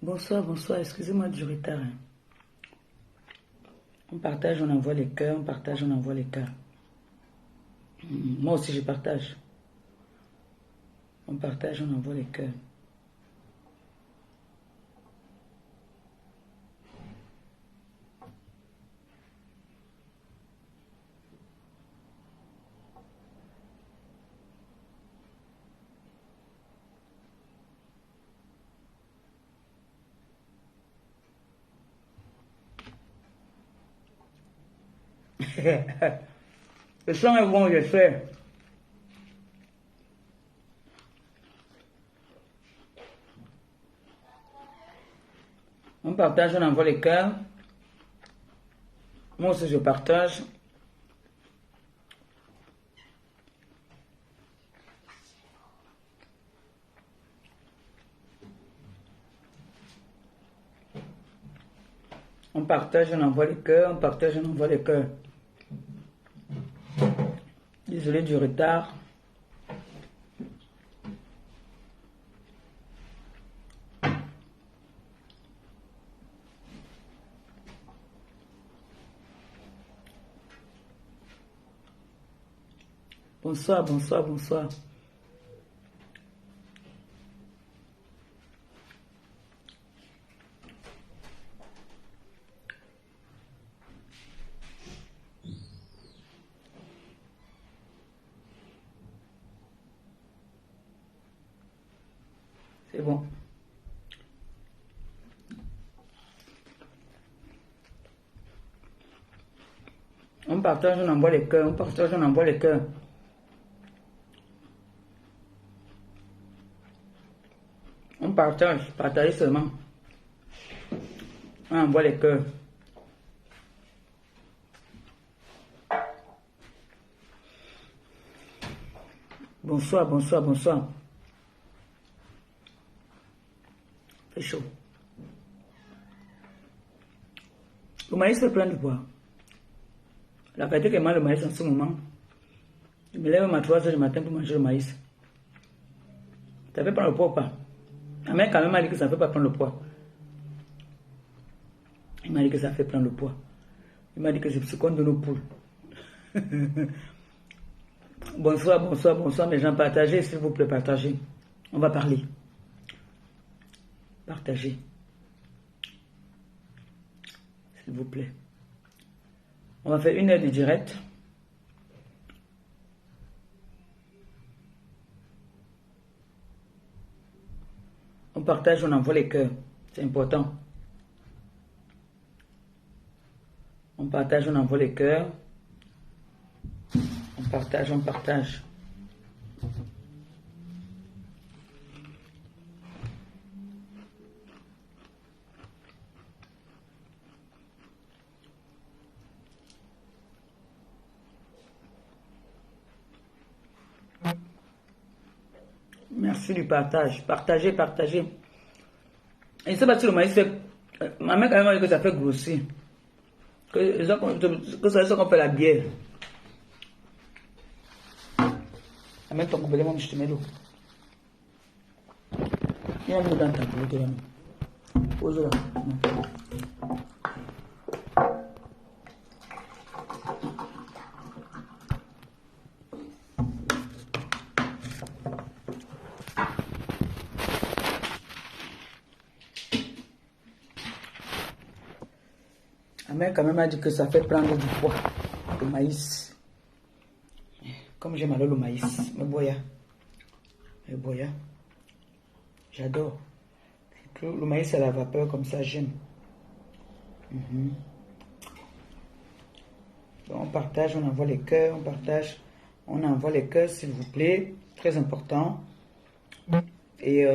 Bonsoir, bonsoir, excusez-moi du retard. On partage, on envoie les cœurs, on partage, on envoie les cœurs. Moi aussi je partage. On partage, on envoie les cœurs. Le sang est bon, je sais. On partage, on envoie les cœurs. Moi aussi je partage. On partage, on envoie les cœurs. On partage, on envoie les cœurs. Désolé du retard. Bonsoir, bonsoir, bonsoir. C'est bon. On partage, on envoie les cœurs. On partage, on envoie les cœurs. On partage, partagez seulement. On envoie les cœurs. Bonsoir, bonsoir, bonsoir. C'est chaud. Le maïs fait plein de poids. La qualité que mange le maïs en ce moment, je me lève à 3 heures du matin pour manger le maïs. Ça fait prendre le poids ou pas? La mère quand même m'a dit que ça ne fait pas prendre le poids. Il m'a dit que ça fait prendre le poids. Il m'a dit que c'est ce qu'on donne aux poules. Bonsoir, bonsoir, bonsoir, mes gens, partagez, s'il vous plaît, partagez. On va parler. Partagez. S'il vous plaît. On va faire 1 heure de direct. On partage, on envoie les cœurs. C'est important. On partage, on envoie les cœurs. On partage, on partage. Merci du partage. Partagez, partagez. Et je ne sais pas si le maïs fait... Ma mère quand même a dit que ça fait grossir. Que ça qu'on fait la bière. Amène ton coupé, moi je te mets l'eau. Il y a un mot dans ta bouche là. Pose-la. Amène quand même a dit que ça fait prendre du poids. Le maïs. Comme j'aime alors le maïs. Me boya. J'adore. Le maïs à la vapeur comme ça, j'aime. Donc, on partage, on envoie les cœurs, on partage, on envoie les cœurs s'il vous plaît. Très important. Et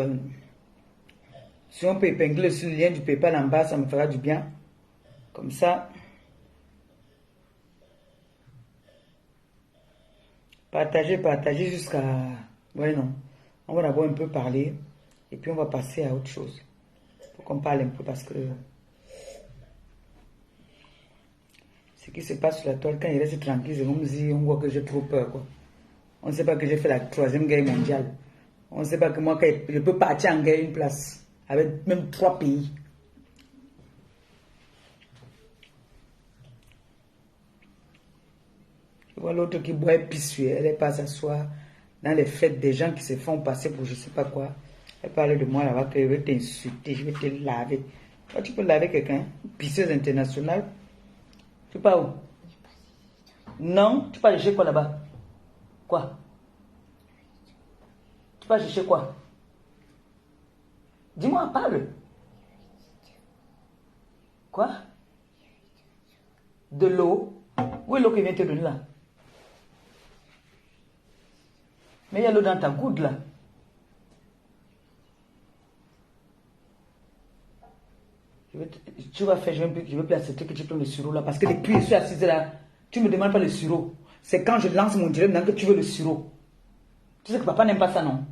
si on peut épingler sur le lien du PayPal en bas, ça me fera du bien. Comme ça. Partagez jusqu'à... Ouais, non. On va d'abord un peu parler. Et puis on va passer à autre chose. Faut qu'on parle un peu parce que... Ce qui se passe sur la toile, quand il reste tranquille, c'est comme si on voit que j'ai trop peur, quoi. On ne sait pas que j'ai fait la 3e guerre mondiale. On ne sait pas que moi, je peux partir en guerre une place. Avec même 3 pays. Je vois l'autre qui boit pissu. Elle est pas s'asseoir dans les fêtes des gens qui se font passer pour je ne sais pas quoi. Elle parle de moi là-bas que je vais t'insulter, je vais te laver. Toi, tu peux laver quelqu'un? Pisseuse internationale. Tu pars où? Non, tu pars chercher quoi là-bas? Quoi? Tu pars chercher quoi? Dis-moi, parle. Quoi? De l'eau? Où est l'eau qui vient te donner là? Mais il y a l'eau dans ta goutte là. Tu vas faire, je vais plus accepter que tu prennes le sirop là. Parce que depuis que je suis assise là, tu ne me demandes pas le sirop. C'est quand je lance mon direct maintenant que tu veux le sirop. Tu sais que papa n'aime pas ça, non?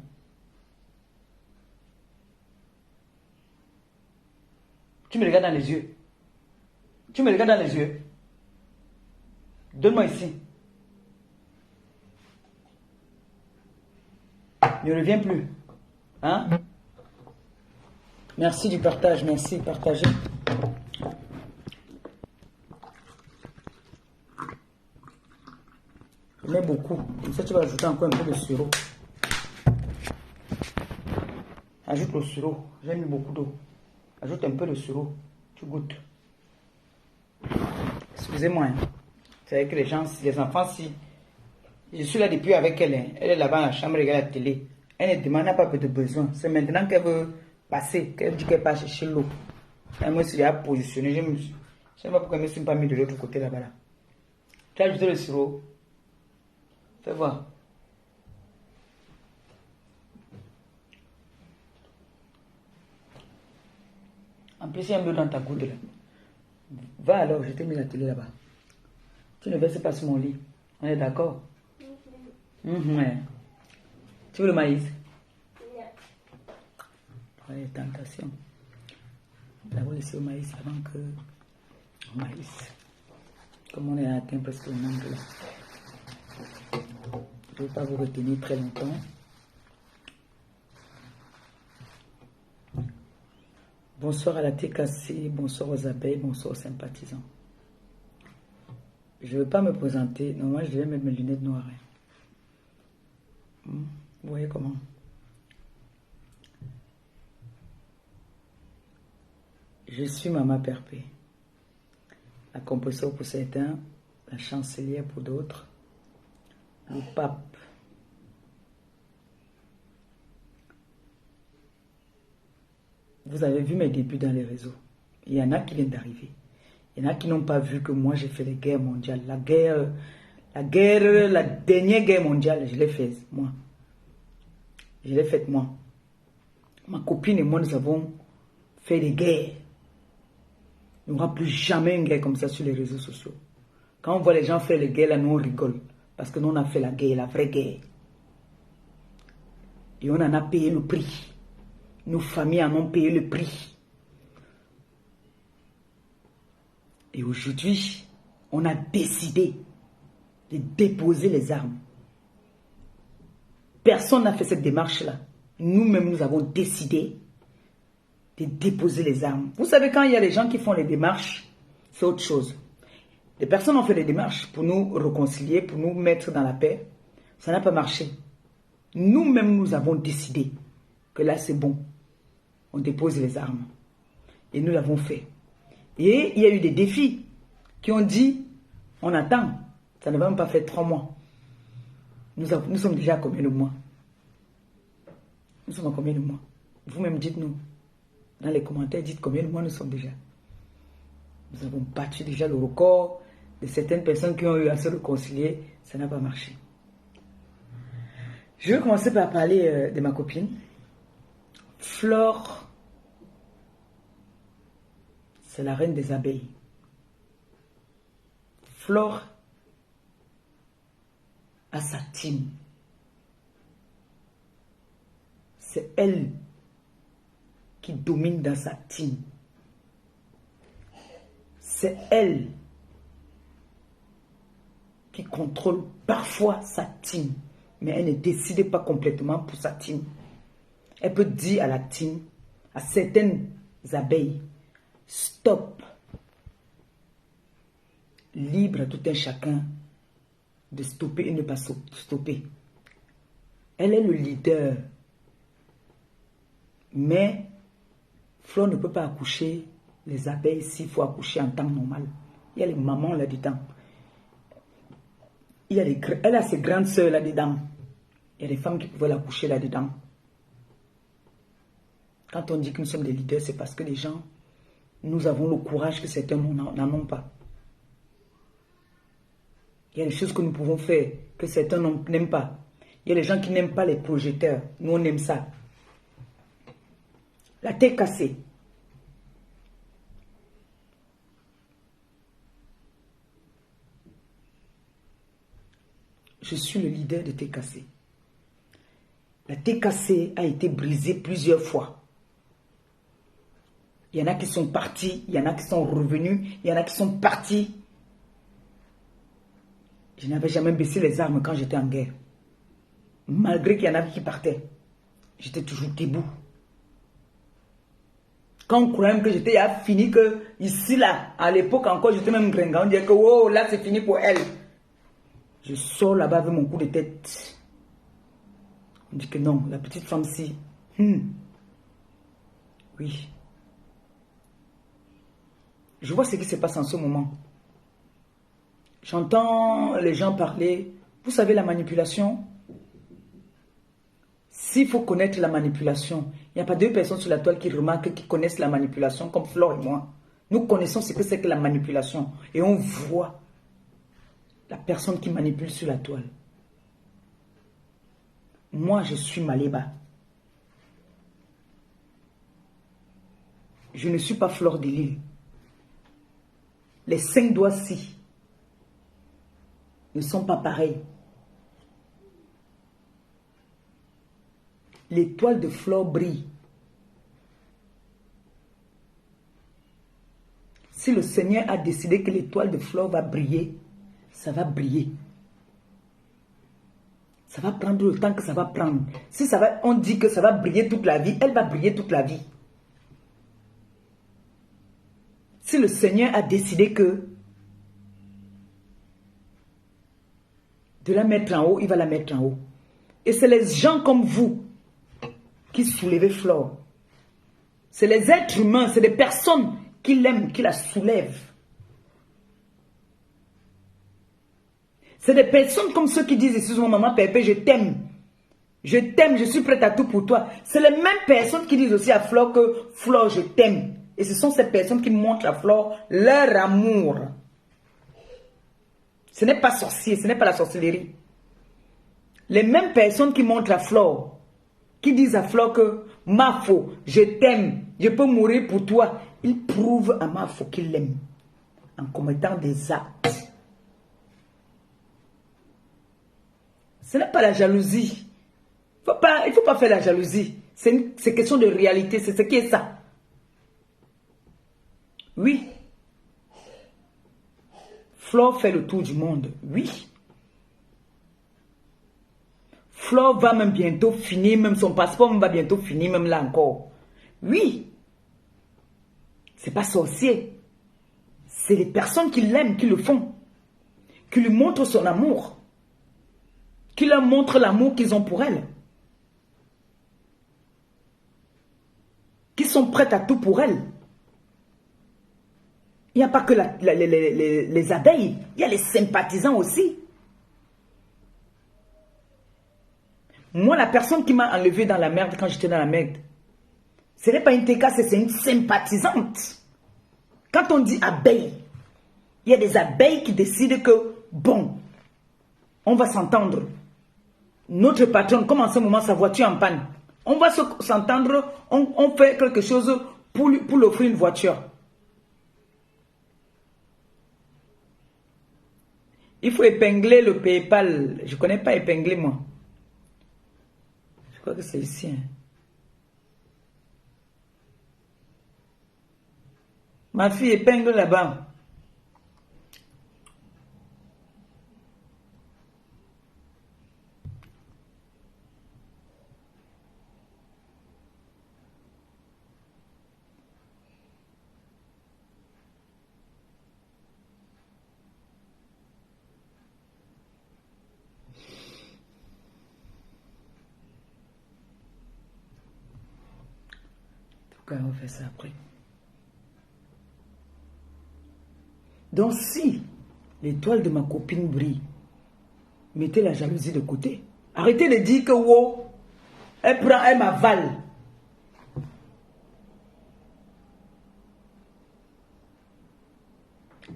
Tu me regardes dans les yeux. Tu me regardes dans les yeux. Donne-moi ici. Ne reviens plus. Hein? Merci du partage. Merci. Partagez. Je mets beaucoup. Comme ça, tu vas ajouter encore un peu de sirop. Ajoute le sirop. J'ai mis beaucoup d'eau. Ajoute un peu de sirop. Tu goûtes. Excusez-moi. Hein. C'est vrai que les enfants, si... Je suis là depuis avec elle. Hein. Elle est là-bas dans la chambre, regarde la télé. Elle ne demande pas de besoin. C'est maintenant qu'elle veut passer, qu'elle dit qu'elle passe chercher l'eau. Elle me suis positionné. Je ne sais pas pourquoi elle ne me suis pas mis de l'autre côté là-bas. Là. Tu as ajouté le sirop. Fais voir. En plus, il y a un peu dans ta goutte là. Va alors, je t'ai mis la télé là-bas. Tu ne verses pas sur mon lit. On est d'accord? Ouais. Tu veux le maïs? Ouais, tentation. D'abord laisser au maïs avant que... Au maïs. Comme on est atteint presque le nombre là. Je ne vais pas vous retenir très longtemps. Bonsoir à la TKC, bonsoir aux abeilles, bonsoir aux sympathisants. Je ne veux pas me présenter. Non, moi je devais mettre mes lunettes noires. Vous voyez comment? Je suis Maman Perpé. La composition pour certains, la chancelière pour d'autres, le pape. Vous avez vu mes débuts dans les réseaux. Il y en a qui viennent d'arriver. Il y en a qui n'ont pas vu que moi j'ai fait les guerres mondiales. La dernière guerre mondiale, je l'ai faite moi. Je l'ai faite moi. Ma copine et moi, nous avons fait des guerres. Il n'y aura plus jamais une guerre comme ça sur les réseaux sociaux. Quand on voit les gens faire les guerres, là, nous on rigole. Parce que nous on a fait la guerre, la vraie guerre. Et on en a payé le prix. Nos familles en ont payé le prix. Et aujourd'hui, on a décidé de déposer les armes. Personne n'a fait cette démarche-là. Nous-mêmes, nous avons décidé de déposer les armes. Vous savez, quand il y a des gens qui font les démarches, c'est autre chose. Les personnes ont fait des démarches pour nous réconcilier, pour nous mettre dans la paix. Ça n'a pas marché. Nous-mêmes, nous avons décidé que là, c'est bon. On dépose les armes. Et nous l'avons fait. Et il y a eu des défis qui ont dit, on attend. Ça ne va même pas faire 3 mois. Nous sommes déjà à combien de mois? Nous sommes à combien de mois? Vous-même dites-nous. Dans les commentaires, dites combien de mois nous sommes déjà. Nous avons battu déjà le record de certaines personnes qui ont eu à se réconcilier. Ça n'a pas marché. Je vais commencer par parler de ma copine. Flore, c'est la reine des abeilles. Flore a sa team. C'est elle qui domine dans sa team. C'est elle qui contrôle parfois sa team. Mais elle ne décide pas complètement pour sa team. Elle peut dire à la team, à certaines abeilles, stop. Libre à tout un chacun de stopper et ne pas stopper. Elle est le leader. Mais Flore ne peut pas accoucher les abeilles s'il faut accoucher en temps normal. Il y a les mamans là-dedans. Elle a ses grandes sœurs là-dedans. Il y a des femmes qui pouvaient l'accoucher là-dedans. Quand on dit que nous sommes des leaders, c'est parce que les gens, nous avons le courage que certains n'en ont pas. Il y a des choses que nous pouvons faire que certains n'aiment pas. Il y a des gens qui n'aiment pas les projecteurs. Nous, on aime ça. La tête cassée. Je suis le leader de Tête cassée. La tête cassée a été brisée plusieurs fois. Il y en a qui sont partis, il y en a qui sont revenus, il y en a qui sont partis. Je n'avais jamais baissé les armes quand j'étais en guerre. Malgré qu'il y en avait qui partaient, j'étais toujours debout. Quand on croyait que j'étais fini, que ici, là, à l'époque encore, j'étais même gringant, on disait que oh, là, c'est fini pour elle. Je sors là-bas avec mon coup de tête. On dit que non, la petite femme-ci. Oui. Je vois ce qui se passe en ce moment. J'entends les gens parler. Vous savez, la manipulation. S'il faut connaître la manipulation, il n'y a pas 2 personnes sur la toile qui remarquent, qui connaissent la manipulation, comme Flore et moi. Nous connaissons ce que c'est que la manipulation. Et on voit la personne qui manipule sur la toile. Moi, je suis Maléba. Je ne suis pas Fleur de Lys. Les 5 doigts-ci ne sont pas pareils. L'étoile de Flore brille. Si le Seigneur a décidé que l'étoile de Flore va briller, ça va briller. Ça va prendre le temps que ça va prendre. Si ça va, on dit que ça va briller toute la vie, elle va briller toute la vie. Si le Seigneur a décidé que de la mettre en haut, il va la mettre en haut. Et c'est les gens comme vous qui soulèvent Flore. C'est les êtres humains, c'est les personnes qui l'aiment, qui la soulèvent. C'est des personnes comme ceux qui disent, excuse-moi maman Pépé, je t'aime. Je t'aime, je suis prête à tout pour toi. C'est les mêmes personnes qui disent aussi à Flore que Flore, je t'aime. Et ce sont ces personnes qui montrent à Flore leur amour. Ce n'est pas sorcier, ce n'est pas la sorcellerie. Les mêmes personnes qui montrent à Flore, qui disent à Flore que Mafo, je t'aime, je peux mourir pour toi. Ils prouvent à Mafo qu'il l'aime en commettant des actes. Ce n'est pas la jalousie. Il ne faut pas faire la jalousie. C'est question de réalité, c'est ce qui est ça. Oui. Flore fait le tour du monde. Oui. Flore va même bientôt finir, même son passeport va bientôt finir, même là encore. Oui. C'est pas sorcier. C'est les personnes qui l'aiment, qui le font. Qui lui montrent son amour. Qui leur montrent l'amour qu'ils ont pour elle. Qui sont prêtes à tout pour elle. Il n'y a pas que les abeilles, il y a les sympathisants aussi. Moi, la personne qui m'a enlevé dans la merde quand j'étais dans la merde, ce n'est pas une TK, c'est une sympathisante. Quand on dit abeille, il y a des abeilles qui décident que, bon, on va s'entendre. Notre patron, comme en ce moment sa voiture est en panne, on va s'entendre, on fait quelque chose pour lui offrir une voiture. Il faut épingler le PayPal. Je ne connais pas épingler, moi. Je crois que c'est ici. Hein. Ma fille épingle là-bas. Pourquoi on fait ça après? Donc si l'étoile de ma copine brille, mettez la jalousie de côté. Arrêtez de dire que wow, elle prend, elle m'avale.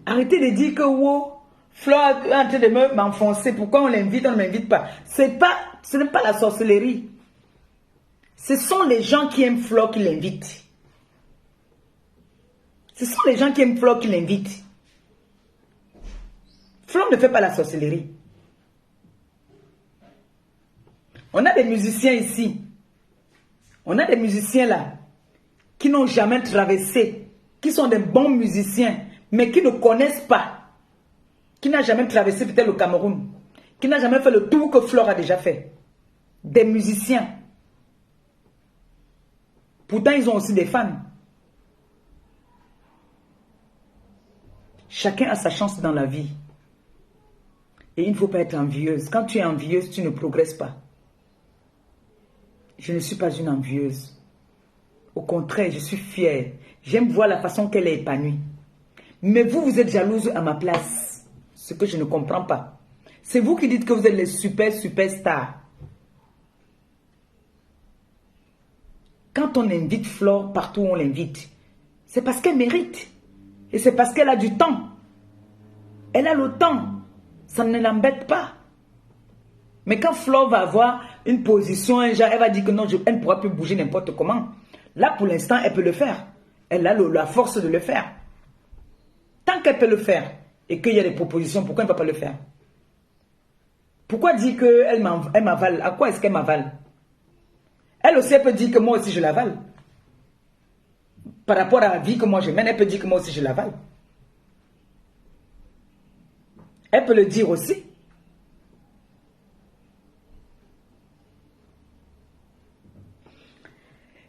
Arrêtez de dire que wow, Flore est en train de m'enfoncer. Pourquoi on l'invite, on ne m'invite pas? Ce n'est pas la sorcellerie. Ce sont les gens qui aiment Flore qui l'invitent. Ce sont les gens qui aiment Flore qui l'invitent. Flore ne fait pas la sorcellerie. On a des musiciens ici. On a des musiciens là qui n'ont jamais traversé, qui sont des bons musiciens, mais qui ne connaissent pas, qui n'a jamais traversé peut-être le Cameroun, qui n'a jamais fait le tour que Flore a déjà fait. Des musiciens. Pourtant, ils ont aussi des fans. Chacun a sa chance dans la vie. Et il ne faut pas être envieuse. Quand tu es envieuse, tu ne progresses pas. Je ne suis pas une envieuse. Au contraire, je suis fière. J'aime voir la façon qu'elle est épanouie. Mais vous, vous êtes jalouse à ma place. Ce que je ne comprends pas. C'est vous qui dites que vous êtes les superstars. Quand on invite Flore partout où on l'invite, c'est parce qu'elle mérite. Et c'est parce qu'elle a du temps. Elle a le temps. Ça ne l'embête pas. Mais quand Flore va avoir une position, genre, elle va dire que non, elle ne pourra plus bouger n'importe comment. Là, pour l'instant, elle peut le faire. Elle a la force de le faire. Tant qu'elle peut le faire et qu'il y a des propositions, pourquoi elle ne va pas le faire? Pourquoi dire qu'elle m'avale? À quoi est-ce qu'elle m'avale? Elle aussi, elle peut dire que moi aussi, je l'avale. Par rapport à la vie que moi je mène, elle peut dire que moi aussi, je l'avale. Elle peut le dire aussi.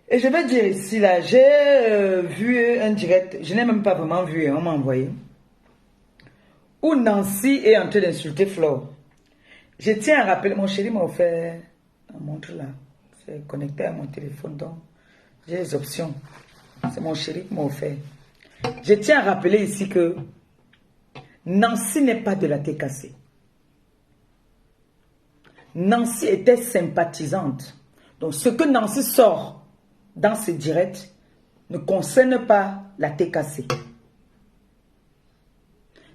Et je vais dire ici, là, j'ai vu un direct, je n'ai même pas vraiment vu, on m'a envoyé, où Nancy est en train d'insulter Flore. Je tiens à rappeler, mon chéri m'a offert un montre là, c'est connecté à mon téléphone, donc j'ai les options. C'est mon chéri qui m'a offert. Je tiens à rappeler ici que Nancy n'est pas de la TKC. Nancy était sympathisante. Donc ce que Nancy sort dans ce direct ne concerne pas la TKC.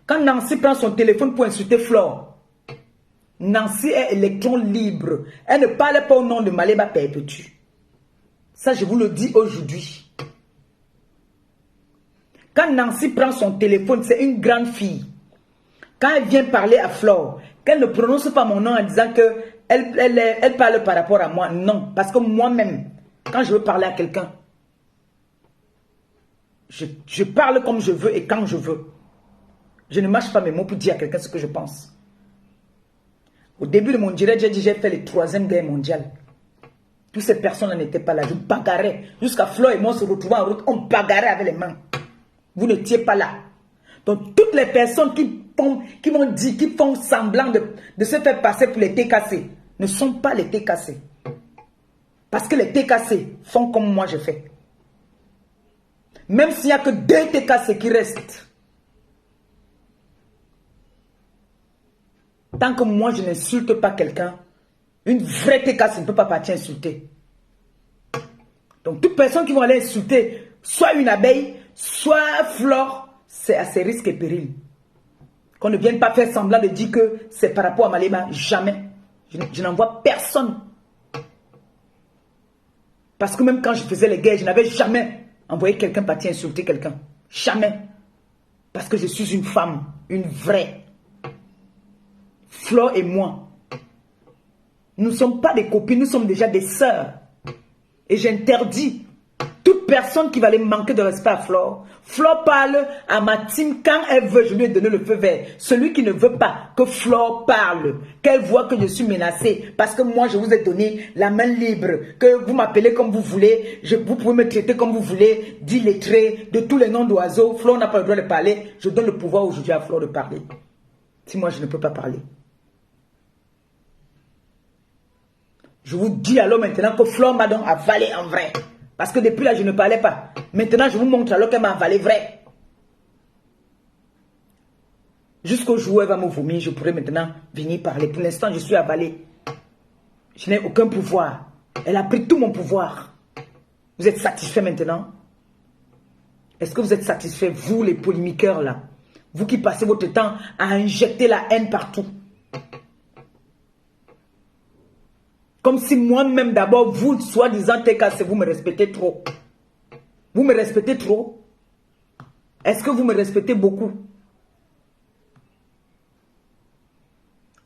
Quand Nancy prend son téléphone pour insulter Flore, Nancy est électron libre. Elle ne parle pas au nom de Maléba Perpétue. Ça, je vous le dis aujourd'hui. Quand Nancy prend son téléphone, c'est une grande fille. Quand elle vient parler à Flore, qu'elle ne prononce pas mon nom en disant qu'elle parle par rapport à moi. Non, parce que moi-même, quand je veux parler à quelqu'un, je parle comme je veux et quand je veux. Je ne mâche pas mes mots pour dire à quelqu'un ce que je pense. Au début de mon direct, j'ai dit j'ai fait la 3e guerre mondiale. Toutes ces personnes-là n'étaient pas là. Je bagarrais. Jusqu'à Flo et moi on se retrouvait en route. On bagarrait avec les mains. Vous n'étiez pas là. Donc toutes les personnes qui m'ont dit, qui font semblant de se faire passer pour les TKC, ne sont pas les TKC. Parce que les TKC font comme moi je fais. Même s'il n'y a que 2 TKC qui restent. Tant que moi je n'insulte pas quelqu'un, une vraie TKC ne peut pas partir insulter. Donc toute personne qui va aller insulter soit une abeille, soit Flore, c'est à ses risques et périls. Qu'on ne vienne pas faire semblant de dire que c'est par rapport à Malema. Jamais. Je n'en vois personne. Parce que même quand je faisais les guerres, je n'avais jamais envoyé quelqu'un partir insulter quelqu'un. Jamais. Parce que je suis une femme, une vraie. Flore et moi, nous ne sommes pas des copines, nous sommes déjà des sœurs. Et j'interdis toute personne qui va aller manquer de respect à Flore. Flore parle à ma team quand elle veut, je lui ai donné le feu vert. Celui qui ne veut pas que Flore parle, qu'elle voit que je suis menacée, parce que moi je vous ai donné la main libre, que vous m'appelez comme vous voulez, vous pouvez me traiter comme vous voulez, d'illettré, de tous les noms d'oiseaux. Flore n'a pas le droit de parler. Je donne le pouvoir aujourd'hui à Flore de parler. Si moi je ne peux pas parler. Je vous dis alors maintenant que Flore m'a donc avalé en vrai. Parce que depuis là, je ne parlais pas. Maintenant, je vous montre alors qu'elle m'a avalé vrai. Jusqu'au jour où elle va me vomir, je pourrais maintenant venir parler. Pour l'instant, je suis avalé. Je n'ai aucun pouvoir. Elle a pris tout mon pouvoir. Vous êtes satisfait maintenant? Est-ce que vous êtes satisfait, vous les polémiqueurs là? Vous qui passez votre temps à injecter la haine partout. Comme si moi-même d'abord, vous, soi-disant TKC, vous me respectez trop. Vous me respectez trop? Est-ce que vous me respectez beaucoup?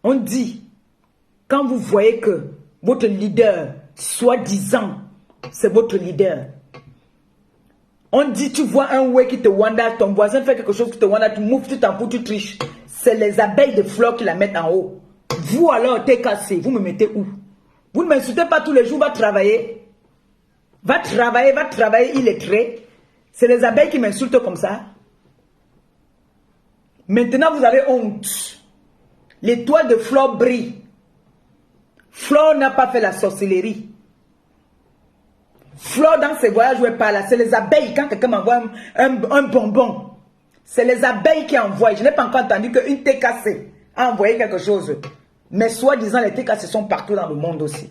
On dit, quand vous voyez que votre leader, soi-disant, c'est votre leader. On dit, tu vois un ouais qui te wanda, ton voisin fait quelque chose qui te wanda, tu moufles, tu t'en fous, tu triches. C'est les abeilles de Flore qui la mettent en haut. Vous alors, TKC, vous me mettez où? Vous ne m'insultez pas tous les jours, va travailler. Va travailler, illettré. C'est les abeilles qui m'insultent comme ça. Maintenant, vous avez honte. L'étoile de Flore brille. Flore n'a pas fait la sorcellerie. Flore, dans ses voyages où elle parle, c'est les abeilles. Quand quelqu'un m'envoie un bonbon, c'est les abeilles qui envoient. Je n'ai pas encore entendu qu'une TKC a envoyé quelque chose. Mais soi-disant, les TKC sont partout dans le monde aussi.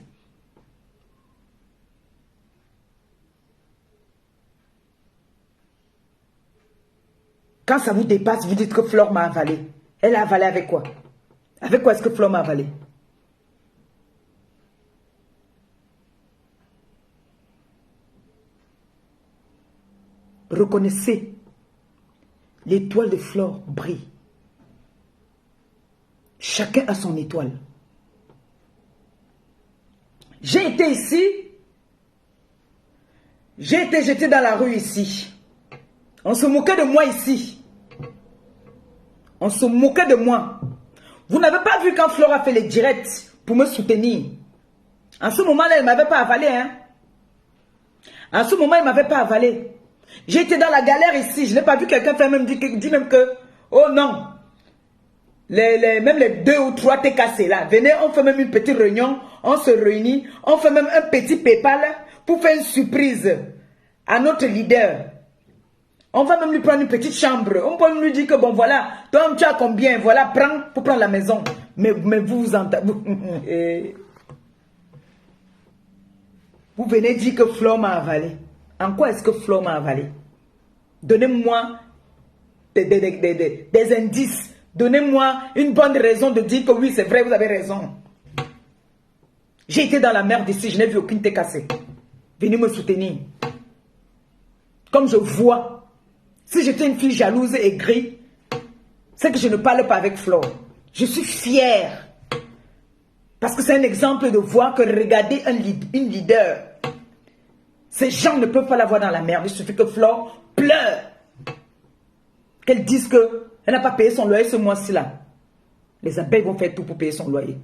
Quand ça vous dépasse, vous dites que Flore m'a avalé. Elle a avalé avec quoi? Avec quoi est-ce que Flore m'a avalé? Reconnaissez, l'étoile de Flore brille. Chacun a son étoile. J'ai été ici. J'ai été jeté dans la rue ici. On se moquait de moi ici. On se moquait de moi. Vous n'avez pas vu quand Flore a fait les directs pour me soutenir. En ce moment-là, elle ne m'avait pas avalé. Hein? En ce moment, elle ne m'avait pas avalé. J'ai été dans la galère ici. Je n'ai pas vu quelqu'un faire même dire même que, oh non, même les 2 ou 3 TKC là, venez, on fait même une petite réunion, on se réunit, on fait même un petit PayPal pour faire une surprise à notre leader. On va même lui prendre une petite chambre. On peut même lui dire que bon voilà, toi tu as combien, voilà, prends pour prendre la maison. Mais vous entendez. Vous venez dire que Flore m'a avalé. En quoi est-ce que Flore m'a avalé? Donnez-moi des indices. Donnez-moi une bonne raison de dire que oui, c'est vrai, vous avez raison. J'ai été dans la merde ici, je n'ai vu aucune TKC. Venez me soutenir. Comme je vois, si j'étais une fille jalouse et aigrie, c'est que je ne parle pas avec Flore. Je suis fière. Parce que c'est un exemple de voir que regarder une leader. Ces gens ne peuvent pas la voir dans la merde. Il suffit que Flore pleure. Qu'elle dise que Elle n'a pas payé son loyer ce mois-ci là. Les abeilles vont faire tout pour payer son loyer.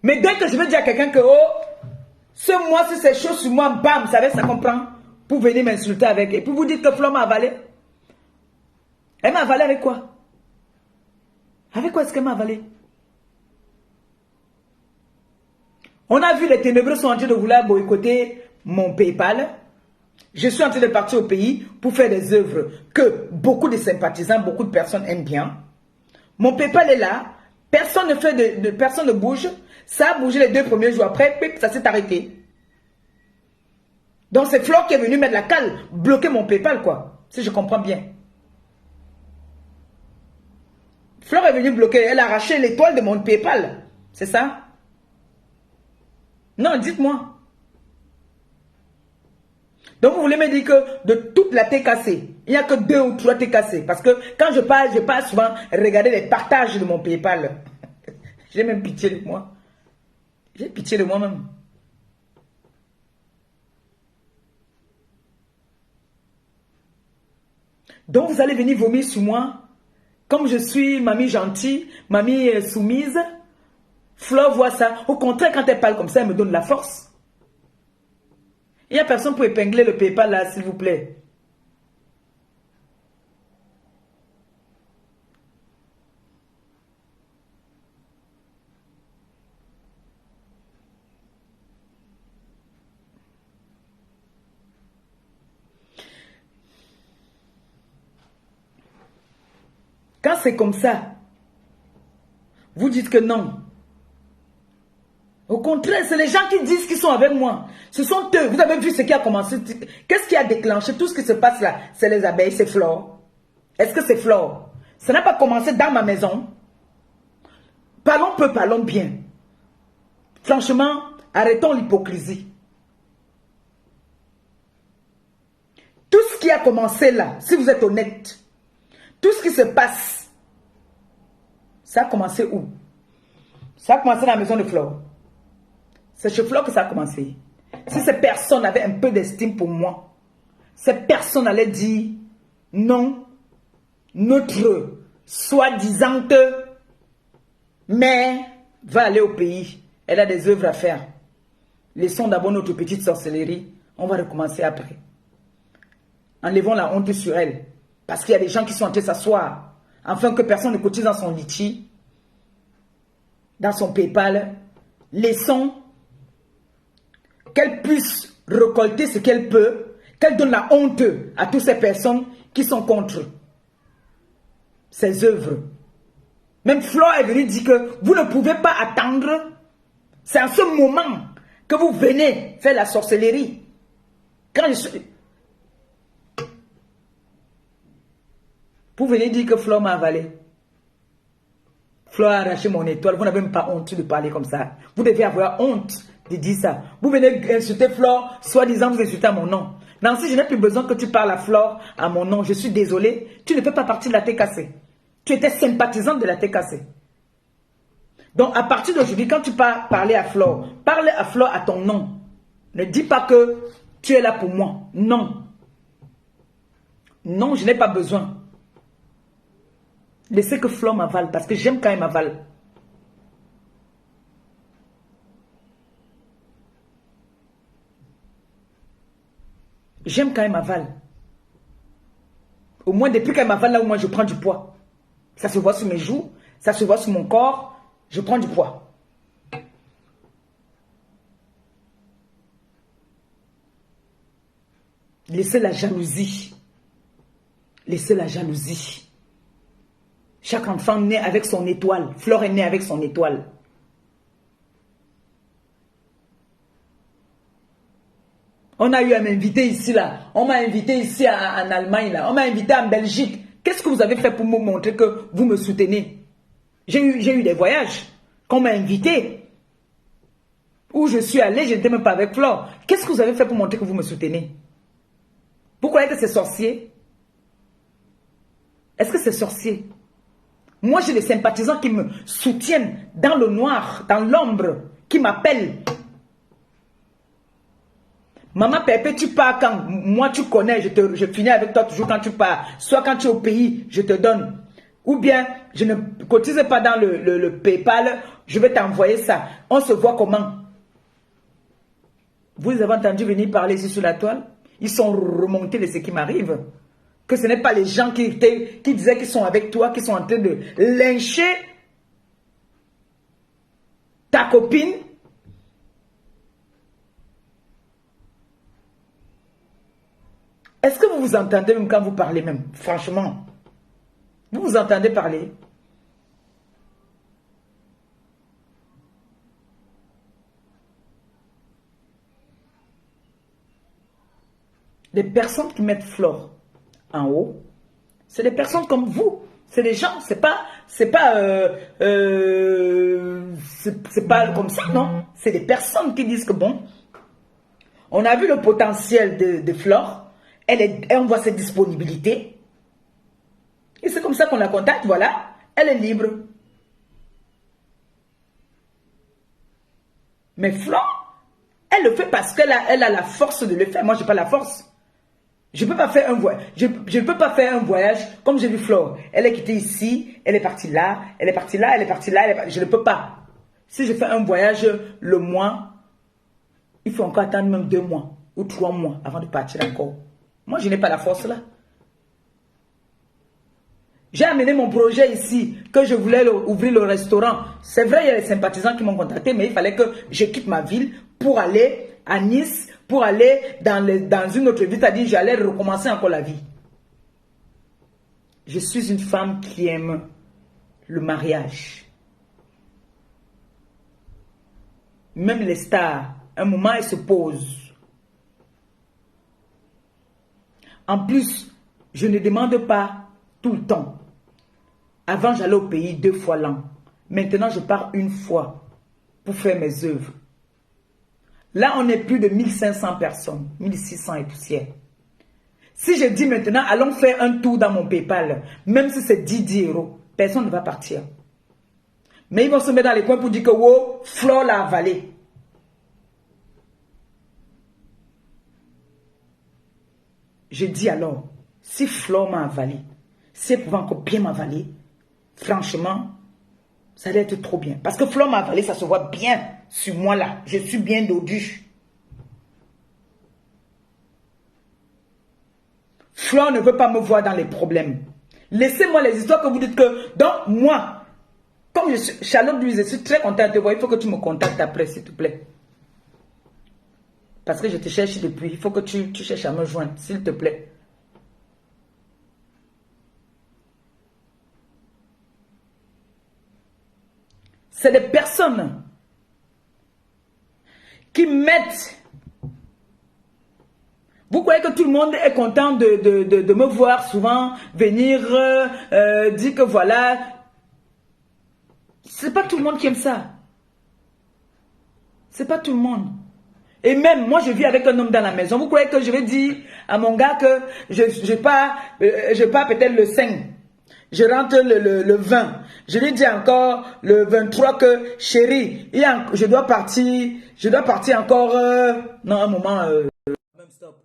Mais dès que je veux dire à quelqu'un que oh, ce mois-ci c'est chaud sur moi, bam, ça comprend. Pour venir m'insulter avec. Et puis vous dites que Flo m'a avalé. Elle m'a avalé avec quoi? Avec quoi est-ce qu'elle m'a avalé? On a vu les ténébreux sont en train de vouloir boycotter mon PayPal. Je suis en train de partir au pays pour faire des œuvres que beaucoup de sympathisants, beaucoup de personnes aiment bien. Mon PayPal est là. Personne ne fait personne ne bouge. Ça a bougé les 2 premiers jours. Après, ça s'est arrêté. Donc c'est Flore qui est venu mettre la cale, bloquer mon PayPal, quoi. Si je comprends bien. Flore est venue bloquer. Elle a arraché l'étoile de mon PayPal. C'est ça? Non, dites-moi. Donc vous voulez me dire que de toute la TKC, il n'y a que 2 ou 3 TKC. Parce que quand je parle souvent regarder les partages de mon PayPal. J'ai même pitié de moi. J'ai pitié de moi-même. Donc vous allez venir vomir sur moi. Comme je suis mamie gentille, mamie soumise. Flore voit ça. Au contraire, quand elle parle comme ça, elle me donne la force. Il n'y a personne pour épingler le PayPal là, s'il vous plaît. Quand c'est comme ça, vous dites que non. Au contraire, c'est les gens qui disent qu'ils sont avec moi. Ce sont eux. Vous avez vu ce qui a commencé. Qu'est-ce qui a déclenché tout ce qui se passe là? C'est les abeilles, c'est Flore. Est-ce que c'est Flore? Ça n'a pas commencé dans ma maison. Parlons peu, parlons bien. Franchement, arrêtons l'hypocrisie. Tout ce qui a commencé là, si vous êtes honnête, tout ce qui se passe, ça a commencé où? Ça a commencé dans la maison de Flore. C'est chez Flore que ça a commencé. Si ces personnes avaient un peu d'estime pour moi, ces personnes allaient dire non, notre soi-disant mère va aller au pays. Elle a des œuvres à faire. Laissons d'abord notre petite sorcellerie. On va recommencer après. Enlevons la honte sur elle. Parce qu'il y a des gens qui sont en train de s'asseoir. Afin que personne ne cotise dans son litchi, dans son PayPal. Laissons qu'elle puisse récolter ce qu'elle peut, qu'elle donne la honte à toutes ces personnes qui sont contre ses œuvres. Même Flore est venue dire que vous ne pouvez pas attendre. C'est en ce moment que vous venez faire la sorcellerie. Quand je suis... Vous venez dire que Flore m'a avalé. Flore a arraché mon étoile. Vous n'avez même pas honte de parler comme ça. Vous devez avoir honte de dire ça. Vous venez insulter Flore, soi-disant vous insultez à mon nom. Nancy, je n'ai plus besoin que tu parles à Flore à mon nom. Je suis désolé. Tu ne fais pas partie de la TKC. Tu étais sympathisante de la TKC. Donc, à partir d'aujourd'hui, quand tu parler à Flore, parle à Flore à ton nom. Ne dis pas que tu es là pour moi. Non. Non, je n'ai pas besoin. Laissez que Flore m'avale parce que j'aime quand il m'avale. J'aime quand il m'avale. Au moins, depuis qu'elle m'avale, là où moi je prends du poids. Ça se voit sur mes joues, ça se voit sur mon corps. Je prends du poids. Laissez la jalousie. Laissez la jalousie. Chaque enfant naît avec son étoile. Flore est née avec son étoile. On a eu à m'inviter ici, là. On m'a invité ici en Allemagne, là. On m'a invité en Belgique. Qu'est-ce que vous avez fait pour me montrer que vous me soutenez? J'ai eu des voyages qu'on m'a invité. Où je suis allé, je n'étais même pas avec Flore. Qu'est-ce que vous avez fait pour montrer que vous me soutenez? Vous croyez que c'est sorcier? Est-ce que c'est sorcier? Moi, j'ai des sympathisants qui me soutiennent dans le noir, dans l'ombre, qui m'appellent. Maman Pépé, tu pars quand? Moi, tu connais, je finis avec toi toujours quand tu pars. Soit quand tu es au pays, je te donne. Ou bien, je ne cotise pas dans le PayPal, je vais t'envoyer ça. On se voit comment? Vous avez entendu venir parler ici sur la toile? Ils sont remontés de ce qui m'arrive. Que ce n'est pas les gens qui disaient qu'ils sont avec toi, qui sont en train de lyncher ta copine. Est-ce que vous vous entendez même quand vous parlez même? Franchement, vous vous entendez parler? Les personnes qui mettent Flore en haut, c'est des personnes comme vous. C'est des gens, c'est pas comme ça, non. C'est des personnes qui disent que bon, on a vu le potentiel de Flore, on voit ses disponibilités. Et c'est comme ça qu'on la contacte, voilà. Elle est libre. Mais Flore, elle le fait parce qu'elle a la force de le faire. Moi, je n'ai pas la force. Je ne peux pas faire un voyage. Je peux pas faire un voyage comme j'ai vu Flore. Elle est quittée ici, elle est partie là, elle est partie là, elle est partie là. Je ne peux pas. Si je fais un voyage le mois, il faut encore attendre même 2 mois ou 3 mois avant de partir encore. Moi, je n'ai pas la force là. J'ai amené mon projet ici, que je voulais ouvrir le restaurant. C'est vrai, il y a les sympathisants qui m'ont contacté, mais il fallait que je quitte ma ville pour aller à Nice, pour aller dans une autre ville, c'est-à-dire j'allais recommencer encore la vie. Je suis une femme qui aime le mariage. Même les stars, un moment, elles se posent. En plus, je ne demande pas tout le temps. Avant, j'allais au pays 2 fois l'an. Maintenant, je pars 1 fois pour faire mes œuvres. Là, on est plus de 1500 personnes, 1600 et poussière. Si je dis maintenant, allons faire un tour dans mon PayPal, même si c'est 10 euros, personne ne va partir. Mais ils vont se mettre dans les coins pour dire que wow, Flore l'a avalé. Je dis alors, si Flore m'a avalé, si elle pouvait encore bien m'avaler, franchement, ça allait être trop bien. Parce que Flore m'a avalé, ça se voit bien sur moi là. Je suis bien dodu. Flore ne veut pas me voir dans les problèmes. Laissez-moi les histoires que vous dites que... Donc, moi, comme je suis... Charlotte Louise, je suis très contente de te voir. Il faut que tu me contactes après, s'il te plaît. Parce que je te cherche depuis. Il faut que tu cherches à me joindre, s'il te plaît. C'est des personnes qui mettent... Vous croyez que tout le monde est content de me voir souvent venir dire que voilà. C'est pas tout le monde qui aime ça. C'est pas tout le monde. Et même moi je vis avec un homme dans la maison. Vous croyez que je vais dire à mon gars que je pars peut-être le 5. Je rentre le 20. Je lui dis encore le 23 que chérie, je dois partir encore. Non, un moment. Même stop.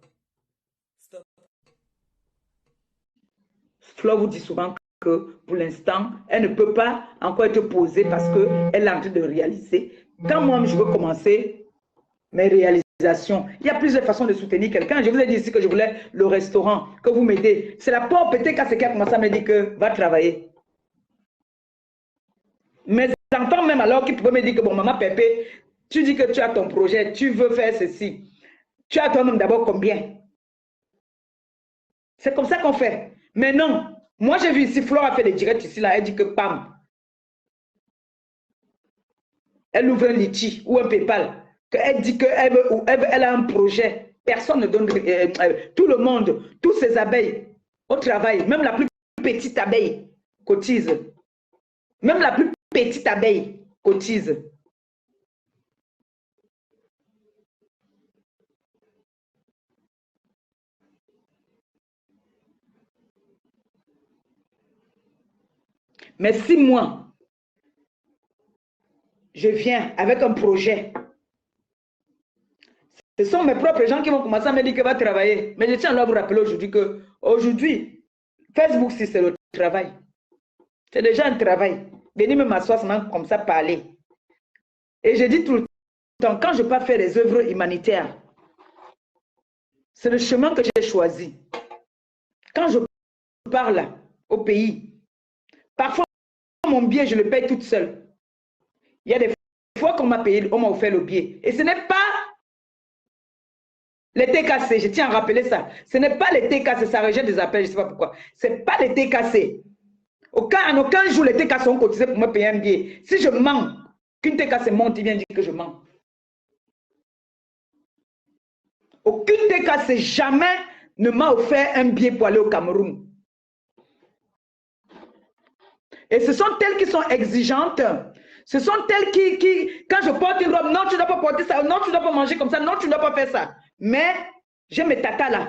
Flore vous dit souvent que pour l'instant, elle ne peut pas encore être posée parce qu'elle est en train de réaliser. Quand moi, je veux commencer mes réalisations, il y a plusieurs façons de soutenir quelqu'un. Je vous ai dit ici que je voulais le restaurant, que vous m'aidez. C'est la porte peut-être quand c'est qui a commencé à me dire que va travailler. Mes enfants même alors qui pouvaient me dire que bon, maman Pépé, tu dis que tu as ton projet, tu veux faire ceci. Tu as toi-même d'abord combien? C'est comme ça qu'on fait. Mais non, moi j'ai vu ici, Flore a fait des directs ici, là, elle dit que pam, elle ouvre un Litchi ou un PayPal, elle dit qu'elle a un projet. Personne ne donne, tout le monde, tous ces abeilles au travail, même la plus petite abeille cotise. Même la plus petite abeille cotise. Mais si moi, je viens avec un projet, Ce sont mes propres gens qui vont commencer à me dire que va travailler. Mais je tiens à vous rappeler aujourd'hui que aujourd'hui, Facebook, si c'est le travail. C'est déjà un travail. Venir me m'asseoir comme ça, parler. Et je dis tout le temps, quand je pars faire des œuvres humanitaires, c'est le chemin que j'ai choisi. Quand je parle au pays, parfois mon billet, je le paye toute seule. Il y a des fois qu'on m'a payé, on m'a offert le billet. Et ce n'est pas les TKC, je tiens à rappeler ça. Ce n'est pas les TKC, ça rejette des appels, je ne sais pas pourquoi. Ce n'est pas les TKC. En aucun jour, les TKC ont cotisé pour me payer un billet. Si je mens, qu'une TKC monte, il vient dire que je mens. Aucune TKC jamais ne m'a offert un billet pour aller au Cameroun. Et ce sont elles qui sont exigeantes. Ce sont elles qui, quand je porte une robe, non, tu ne dois pas porter ça, non, tu ne dois pas manger comme ça, non, tu ne dois pas faire ça. Mais j'ai mes tatas là,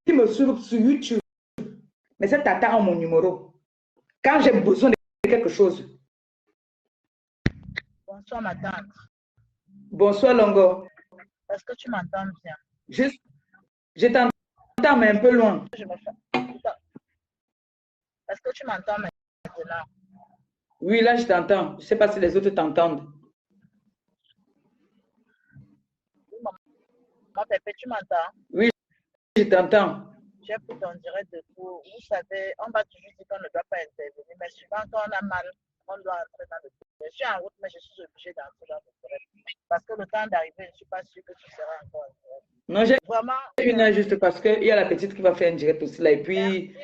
qui me suivent sur YouTube. Mais ces tatas ont mon numéro. Quand j'ai besoin de quelque chose. Bonsoir, ma tante. Bonsoir, Longo. Est-ce que tu m'entends bien? Je t'entends, mais un peu loin. Est-ce que tu m'entends maintenant? Oui, là, je t'entends. Je ne sais pas si les autres t'entendent. Mon pépé, tu m'entends? Oui, je t'entends. J'ai pris ton direct de cours. Vous savez, on va toujours dire qu'on ne doit pas intervenir, mais souvent quand on a mal, on doit entrer dans le direct. Je suis en route, mais je suis obligée d'entrer dans le direct. Parce que le temps d'arriver, je ne suis pas sûre que tu seras encore en direct. Non, j'ai vraiment une heure juste parce qu'il y a la petite qui va faire un direct aussi là. Et puis.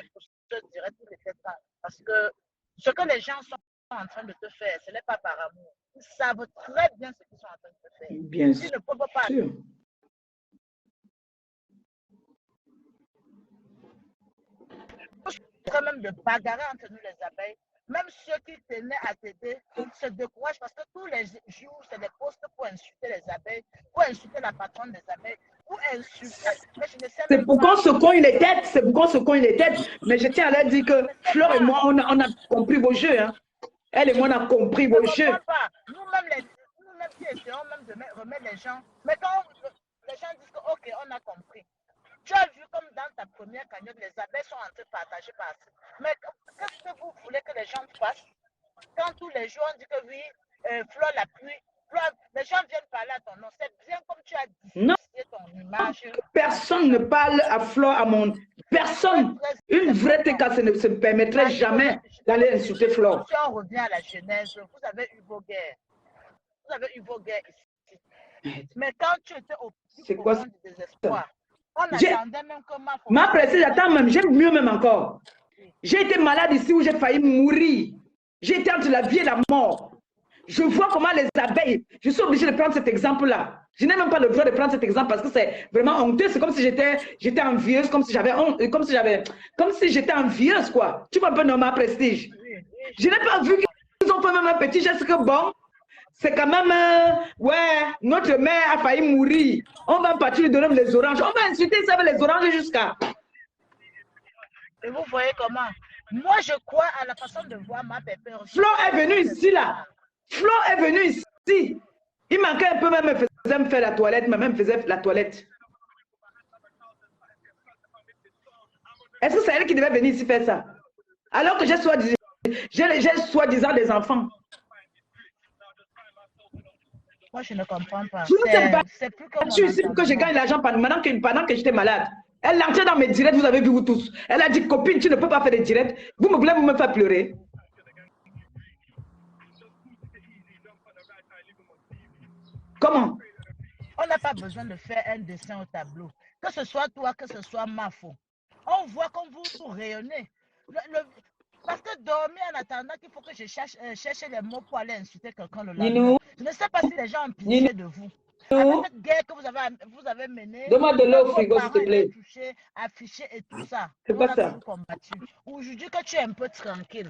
Je dirais tout le temps. Parce que ce que les gens sont en train de te faire, ce n'est pas par amour. Ils savent très bien ce qu'ils sont en train de te faire. Bien sûr. Ils ne peuvent pas. Quand même de bagarrer entre nous les abeilles, même ceux qui tenaient à t'aider se découragent parce que tous les jours, c'est des postes pour insulter les abeilles, pour insulter la patronne des abeilles, pour insulter. C'est pourquoi on se cogne les têtes, c'est pourquoi on se cogne les têtes. Mais je tiens à leur dire que Flore et moi, on a compris vos jeux. Hein. Elle et moi, on a compris vos jeux. Nous-mêmes qui essayons même de remettre les gens, mais quand les gens disent que, ok, on a compris. Tu as vu comme dans ta première cagnotte, les abeilles sont en train de partager par-ci. Mais qu'est-ce que vous voulez que les gens fassent? Quand tous les jours on dit que oui, Flore la pluie, les gens viennent parler à ton nom. C'est bien comme tu as dit ton image. Personne ne parle à Flore, à mon... Personne. Une vraie TK ne se permettrait jamais d'aller insulter Flore. Si on revient à la genèse, vous avez eu vos guerres. Vous avez eu vos guerres ici. Mais quand tu étais au fond du désespoir, on attendait même que ma précise, attends même, j'aime mieux même encore. J'ai été malade ici où j'ai failli mourir. J'ai été entre la vie et la mort. Je vois comment les abeilles, je suis obligée de prendre cet exemple-là. Je n'ai même pas le droit de prendre cet exemple parce que c'est vraiment honteux. C'est comme si j'étais envieuse, comme si j'étais envieuse, quoi. Tu vois un peu normal prestige. Je n'ai pas vu qu'ils ont fait même un petit geste que bon. C'est quand même, ouais, notre mère a failli mourir. On va partir lui donner les oranges. On va insulter ça avec les oranges jusqu'à. Et vous voyez comment? Moi, je crois à la façon de voir ma pépère. Flore est venue ici, là. Flore est venue ici. Il manquait un peu, même me faisait me faire la toilette, même me faisait la toilette. Est-ce que c'est elle qui devait venir ici faire ça? Alors que j'ai soi-disant des enfants. Moi, je ne comprends pas. C'est plus que je suis ici pour que je gagne l'argent pendant que j'étais malade. Elle entrait dans mes directs, vous avez vu vous tous. Elle a dit, copine, tu ne peux pas faire des directs. Vous voulez me faire pleurer. Comment? On n'a pas besoin de faire un dessin au tableau. Que ce soit toi, que ce soit Mafo. On voit comme vous rayonnez. Parce que dormir en attendant qu'il faut que je cherche les mots pour aller insulter quelqu'un le lendemain. Je ne sais pas si les gens ont pitié de vous. Avec cette guerre que vous avez menée, donne-moi de l'eau au frigo, s'il te plaît. Touché, affiché et tout ça. C'est pas ça. Aujourd'hui que tu es un peu tranquille.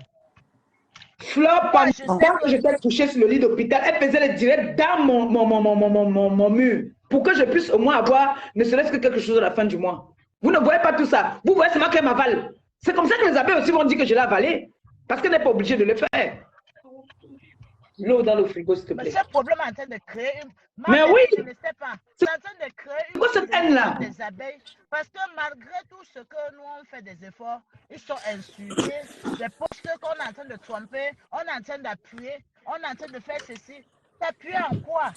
Flore, pendant que j'étais couchée sur le lit d'hôpital, elle faisait les directs dans mon mur pour que je puisse au moins avoir ne serait-ce que quelque chose à la fin du mois. Vous ne voyez pas tout ça. Vous voyez seulement qu'elle m'avale. C'est comme ça que les abeilles aussi vont dire que je l'ai avalé. Parce qu'elle n'est pas obligée de le faire. L'eau dans le frigo, s'il te Mais plaît. ce problème est en train de créer une... Mais oui! Je ne sais pas. C'est en train de créer une Quoi cette haine-là? des abeilles. Parce que malgré tout ce que nous, on fait des efforts, ils sont insultés. Les postes qu'on est en train de tromper, on est en train d'appuyer, on est en train de faire ceci. T'appuies en quoi?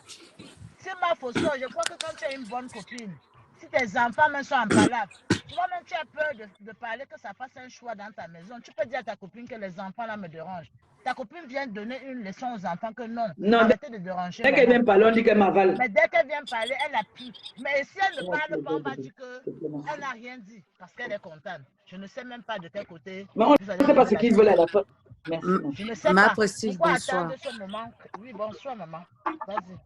C'est ma faute. Je crois que quand tu es une bonne copine, si tes enfants même sont en palabre, toi-même tu as peur de parler que ça fasse un choix dans ta maison. Tu peux dire à ta copine que les enfants là me dérangent. Ta copine vient donner une leçon aux enfants que non, arrêtez de déranger. Dès qu'elle vient parler, on dit qu'elle m'avale. Mais dès qu'elle vient parler, elle appuie. Mais si elle ne parle pas, on va dire qu'elle n'a rien dit parce qu'elle est contente. Je ne sais même pas de quel côté. Mais on ne sait pas ce qu'ils veulent à la fin. Merci. Je ne sais Ma pas. Prestige, Pourquoi bonsoir. attendre ce moment? Oui, bonsoir, maman. Vas-y.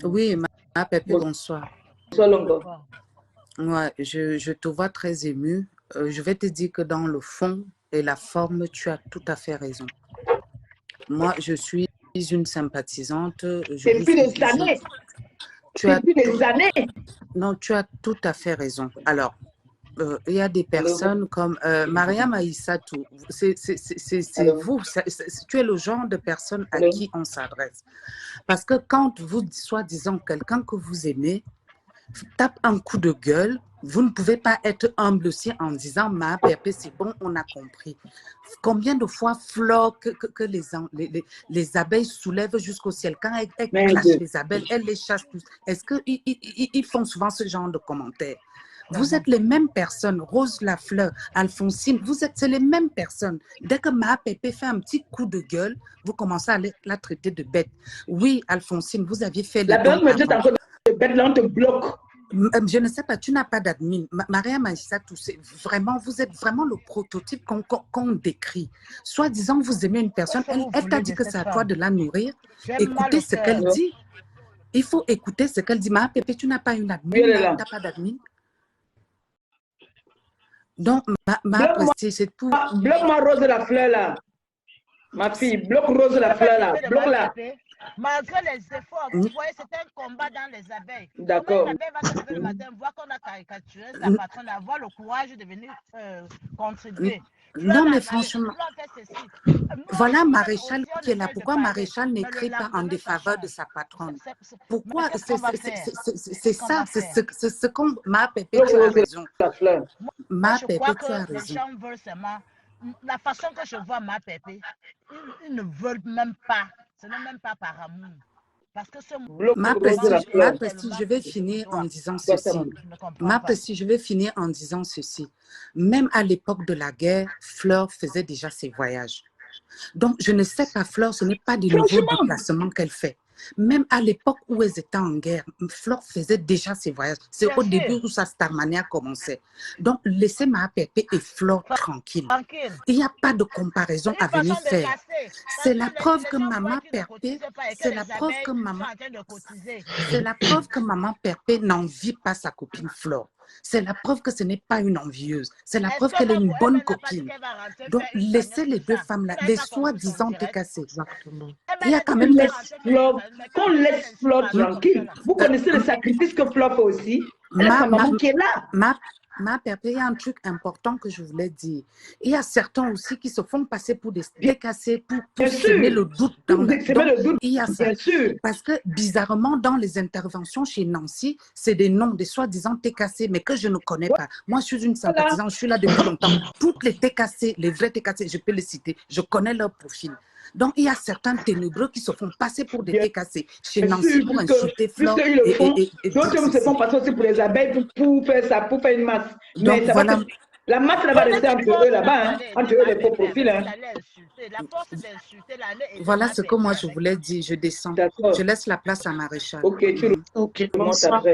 Oui, ma Pépé, bonsoir. Bonsoir, Longo. Ouais, je te vois très émue. Je vais te dire que dans le fond et la forme, tu as tout à fait raison. Moi, je suis une sympathisante. Depuis des années. Depuis des années. Non, tu as tout à fait raison. Alors, il y a des personnes comme Mariam Aïssatou. C'est vous. Tu es le genre de personne à qui on s'adresse. Parce que quand vous, soi-disant, quelqu'un que vous aimez, tape un coup de gueule, vous ne pouvez pas être humble aussi en disant « Ma pépé, c'est bon, on a compris ». Combien de fois Flore que les abeilles soulèvent jusqu'au ciel? Quand elles clashent les abeilles, elles les chassent tous. Est-ce qu'ils font souvent ce genre de commentaires? Vous êtes les mêmes personnes, Rose Lafleur, Alphonsine, c'est les mêmes personnes. Dès que Ma Pépé fait un petit coup de gueule, vous commencez à la traiter de bête. Oui, Alphonsine, vous aviez fait la bête me dit encore de bête, là on te bloque. Je ne sais pas, tu n'as pas d'admin. Maria Maïssatou, vraiment, vous êtes vraiment le prototype qu'on décrit. Soi-disant, vous aimez une personne, elle t'a dit que c'est à toi de la nourrir. Écoutez ce qu'elle dit. Il faut écouter ce qu'elle dit. Ma Pépé, tu n'as pas une admin, tu n'as pas d'admin. Donc, ma Prestige, c'est tout. Bloque-moi Rose Lafleur là. Ma fille, bloque Rose Lafleur là. Bloque-la. Malgré les efforts, vous voyez, c'est un combat dans les abeilles. D'accord. Une abeille va se lever le matin, voir qu'on a caricaturé sa patronne, avoir le courage de venir contribuer. Non, mais franchement, voilà Maréchal qui est là. Pourquoi Maréchal n'écrit pas en défaveur de sa patronne? Pourquoi? C'est ça, c'est ce qu'on... Ma Pépé, tu as raison. Ma Pépé, tu as raison. Les gens veulent seulement... La façon que je vois Ma Pépé, ils ne veulent même pas. Ce n'est même pas par amour. Parce que Ma Prestige, je vais finir en disant ceci. Ma Prestige, je vais finir en disant ceci. Même à l'époque de la guerre, Flore faisait déjà ses voyages. Donc, je ne sais pas, Flore, ce n'est pas des nouveaux déplacements qu'elle fait. Même à l'époque où elles étaient en guerre, Flore faisait déjà ses voyages. C'est au début où sa starmania commençait. Donc, laissez Ma Pépé et Flore tranquille. Il n'y a pas de comparaison à venir faire. C'est la preuve que Maman Pépé, c'est la preuve que Maman Pépé n'envie pas sa copine Flore. C'est la preuve que ce n'est pas une envieuse. C'est la preuve qu'elle est une bonne copine. Donc, laissez les deux femmes-là, les soi-disant décassées. Il y a quand même... Qu'on laisse Flore tranquille. Vous connaissez le sacrifice que Flore fait aussi. Elle a sa maman qui est là. Ma Pépé, il y a un truc important que je voulais dire. Il y a certains aussi qui se font passer pour des décassés, pour semer le doute dans le doute. Il y a ça. Parce que bizarrement, dans les interventions chez Nancy, c'est des noms, des soi-disant TKC, mais que je ne connais pas. Moi, je suis une sympathisante, je suis là depuis longtemps. Toutes les TKC, les vrais TKC, je peux les citer, je connais leur profil. Donc, il y a certains ténébreux qui se font passer pour des TKC chez Nancy pour insulter Flore. D'autres se font passer aussi pour les abeilles pour faire ça, pour faire une masse. Donc, mais voilà. La masse va rester entre eux là-bas, entre eux les faux profils. Voilà ce que moi je voulais dire. Je descends. Je laisse la place à Maréchal. Ok, bonsoir.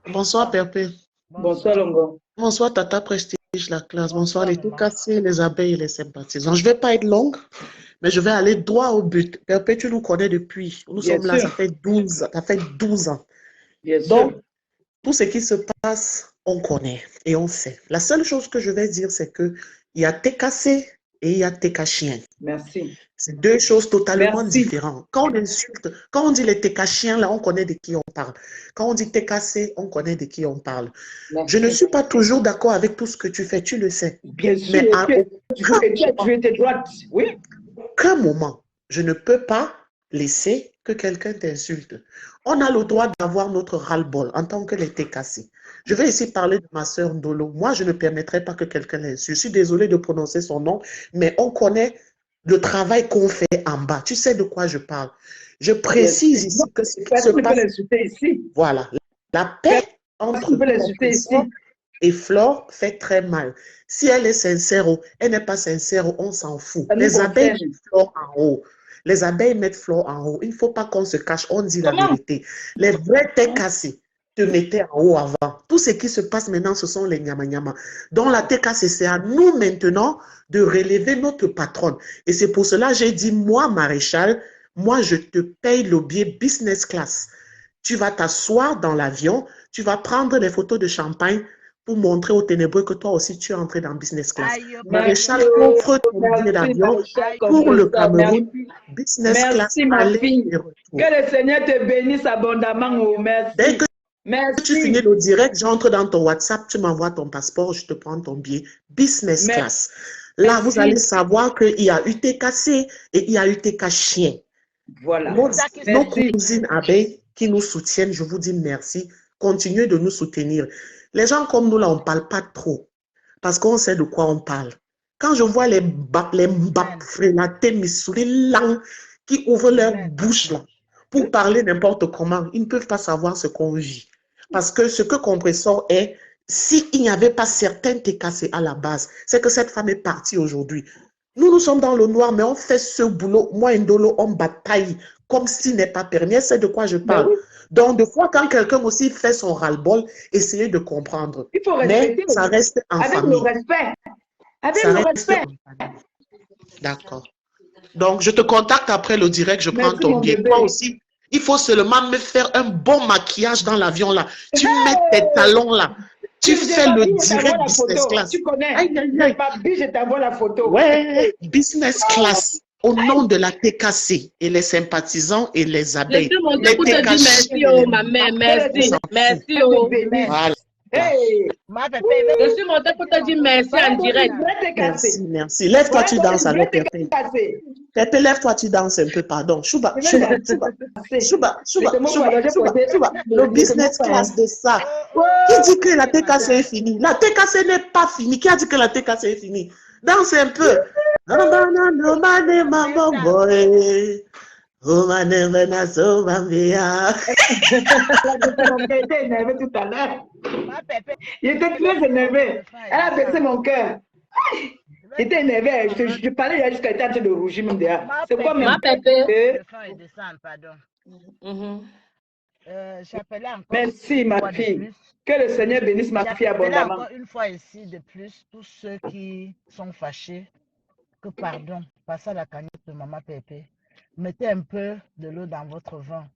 Bonsoir, Pépé. Bonsoir, Longo. Bonsoir, Tata Prestige, la classe. Bonsoir, les tout cassés, les abeilles et les sympathisants. Je ne vais pas être longue, mais je vais aller droit au but. Pépé, tu nous connais depuis. Nous sommes là, ça fait 12 ans. Donc, tout ce qui se passe, on connaît et on sait. La seule chose que je vais dire, c'est qu'il y a TKC et il y a TK-chien. Merci. C'est deux choses totalement différentes. Quand on insulte, quand on dit les TK-chiens, là, on connaît de qui on parle. Quand on dit TKC, on connaît de qui on parle. Je ne suis pas toujours d'accord avec tout ce que tu fais, tu le sais. Bien sûr, mais tu étais droite, oui. Aucun moment, je ne peux pas laisser que quelqu'un t'insulte. On a le droit d'avoir notre ras-le-bol en tant que les TKC. Je vais ici parler de ma sœur Ndolo. Moi, je ne permettrai pas que quelqu'un l'insulte. Je suis désolée de prononcer son nom, mais on connaît le travail qu'on fait en bas. Tu sais de quoi je parle. Je précise ici que ce qui se passe... Ici. Voilà. La paix entre et Flore fait très mal. Si elle est sincère ou elle n'est pas sincère, on s'en fout. Les abeilles mettent Flore en haut. Les abeilles mettent Flore en haut. Il ne faut pas qu'on se cache, on dit la vérité. Les vrais TKC te mettaient en haut avant. Tout ce qui se passe maintenant, ce sont les nyama-nyama. Donc la TKC, c'est à nous maintenant de relever notre patronne. Et c'est pour cela que j'ai dit, moi, Maréchal, moi, je te paye le billet business class. Tu vas t'asseoir dans l'avion, tu vas prendre des photos de champagne pour montrer aux ténébreux que toi aussi tu es entré dans business class. Maréchal, offre ton billet d'avion pour le Cameroun, business class, aller et retour. Que le Seigneur te bénisse abondamment. Merci. Dès que tu finis le direct, j'entre dans ton WhatsApp, tu m'envoies ton passeport, je te prends ton billet business class. Là, vous allez savoir qu'il y a UTKC et il y a UTK chien. Voilà. Nos cousines abeilles qui nous soutiennent, je vous dis merci. Continuez de nous soutenir. Les gens comme nous, là, on ne parle pas trop parce qu'on sait de quoi on parle. Quand je vois les mbapfrélatés, missouri, langues qui ouvrent leur bouche là pour parler n'importe comment, ils ne peuvent pas savoir ce qu'on vit. Parce que ce que Compressor est, s'il n'y avait pas certains TKC à la base, c'est que cette femme est partie aujourd'hui. Nous sommes dans le noir, mais on fait ce boulot. Moi, Ndolo, on bataille comme s'il n'est pas permis. Elle sait de quoi je parle. Oui. Donc, de fois, quand quelqu'un aussi fait son ras-le-bol, essayez de comprendre. Il faut mais ça reste en famille. Avec le respect. Avec le respect. D'accord. Donc, je te contacte après le direct, je prends ton billet. Toi aussi, il faut seulement me faire un bon maquillage dans l'avion là. Tu mets tes talons là. Tu fais le direct business class. Tu connais. Aïe, aïe, aïe. Je t'envoie la photo. Ouais, business class. Au nom de la TKC et les sympathisants et les abeilles. Les pour te dire merci, oh, ma mère. Merci. Merci, oh. Voilà. Hey, je suis montée pour te dire merci en direct. Merci, merci. Lève-toi, tu danses alors, Pépé. Pépé, lève-toi, tu danses un peu, pardon. Chouba. Le business class de ça. Qui dit que la TKC est finie? La TKC n'est pas finie. Qui a dit que la TKC est finie? Danse un peu. Oh, ma nevena so bambia. Il était énervé tout à l'heure. Il était très énervé. Elle a baissé mon cœur. Il était énervé. Je parlais jusqu'à l'état de rougir même derrière. C'est quoi ma Pépé? Merci ma fille. Que le Seigneur bénisse ma fille abondamment. Encore une fois ici de plus, tous ceux qui sont fâchés, que pardon, passez à la cagnotte de Maman Pépé. Mettez un peu de l'eau dans votre vin.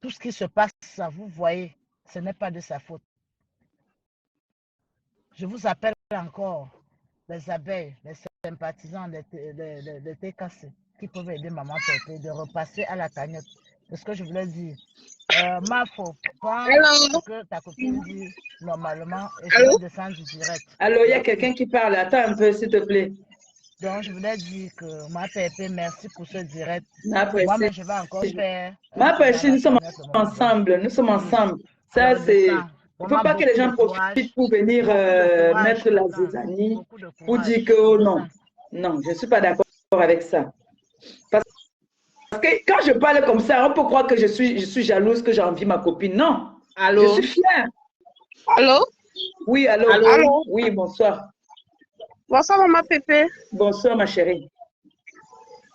Tout ce qui se passe, ça, vous voyez, ce n'est pas de sa faute. Je vous appelle encore les abeilles, les sympathisants, les TKC qui peuvent aider Maman Pépé de repasser à la cagnotte. C'est ce que je voulais dire. Ma faute, prends ce que ta copine dit normalement et je descends du direct. Allô, il y a quelqu'un qui parle. Attends un peu, s'il te plaît. Donc, je voulais dire que ma Pépé, merci pour ce direct. Moi-même, je vais encore faire. Ma Pépé, nous sommes ensemble. Nous sommes ensemble. Ça, c'est. Il ne faut pas que les gens profitent pour venir mettre la zizanie pour dire que oh, non. Non, je ne suis pas d'accord avec ça. Parce que quand je parle comme ça, on peut croire que je suis jalouse, que j'envie ma copine. Non. Allô? Je suis fière. Allô? Oui, allô? Allô? Oui, bonsoir. Bonsoir, Maman Pépé. Bonsoir, ma chérie.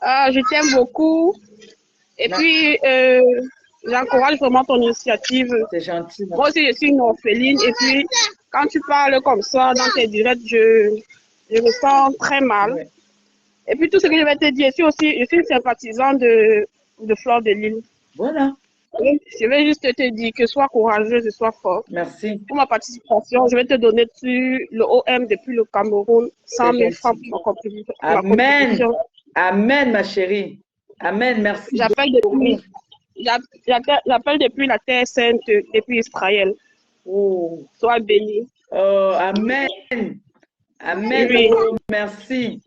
Je t'aime beaucoup. Et puis, j'encourage vraiment ton initiative. C'est gentil. Moi aussi, je suis une orpheline. Et puis, quand tu parles comme ça dans tes directs, je me sens très mal. Ouais. Et puis, tout ce que je vais te dire, je suis une sympathisante de Flore de Lille. Voilà. Je vais juste te dire que sois courageuse et sois forte. Merci. Pour ma participation, je vais te donner le OM depuis le Cameroun 100 000 francs pour ma contribution. Amen. Amen, ma chérie. Amen, merci. J'appelle depuis la Terre Sainte, depuis Israël. Oh. Sois béni. Oh, amen. Amen. Oui. Merci.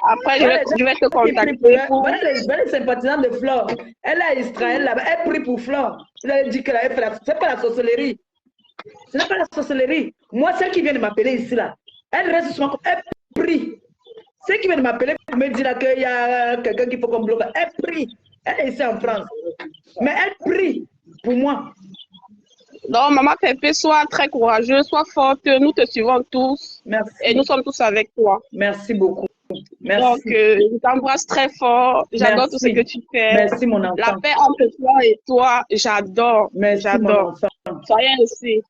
Après, je vais te contacter pour... Voilà les sympathisants de Flore. Elle a Israël là-bas. Elle prie pour Flore. Elle a dit qu'elle avait fait la... C'est pas la sorcellerie. Ce n'est pas la sorcellerie. Moi, celle qui vient de m'appeler ici, là, elle reste souvent comme... Elle prie. Celle qui vient de m'appeler pour me dire qu'il y a quelqu'un qu'il faut qu'on bloque, elle prie. Elle est ici en France. Mais elle prie pour moi. Non, maman Pépé, sois très courageuse, sois forte. Nous te suivons tous. Merci. Et nous sommes tous avec toi. Merci beaucoup. Merci. Donc, je t'embrasse très fort. J'adore tout ce que tu fais. Merci, mon enfant. La paix entre toi et toi, j'adore. Merci, j'adore. Soyez ici.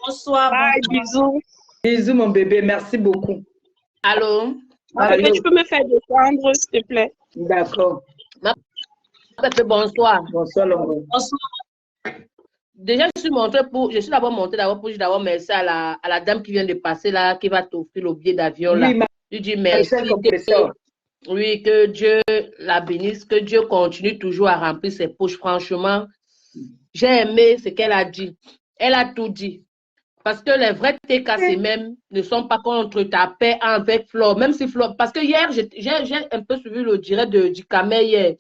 Bonsoir. Bye, bisous. Bisous, mon bébé. Merci beaucoup. Allô? Allô. Tu peux me faire descendre, s'il te plaît? D'accord. Bonsoir. Bonsoir, Longo. Bonsoir. Déjà, je suis d'abord montée pour dire d'abord merci à la dame qui vient de passer là, qui va t'offrir le billet d'avion là. Oui, je dis merci. Oui, que Dieu la bénisse, que Dieu continue toujours à remplir ses poches. Franchement, j'ai aimé ce qu'elle a dit. Elle a tout dit. Parce que les vrais TKC même ne sont pas contre ta paix avec Flore. Même si Flore... Parce que hier, j'ai un peu suivi le direct du Camé hier.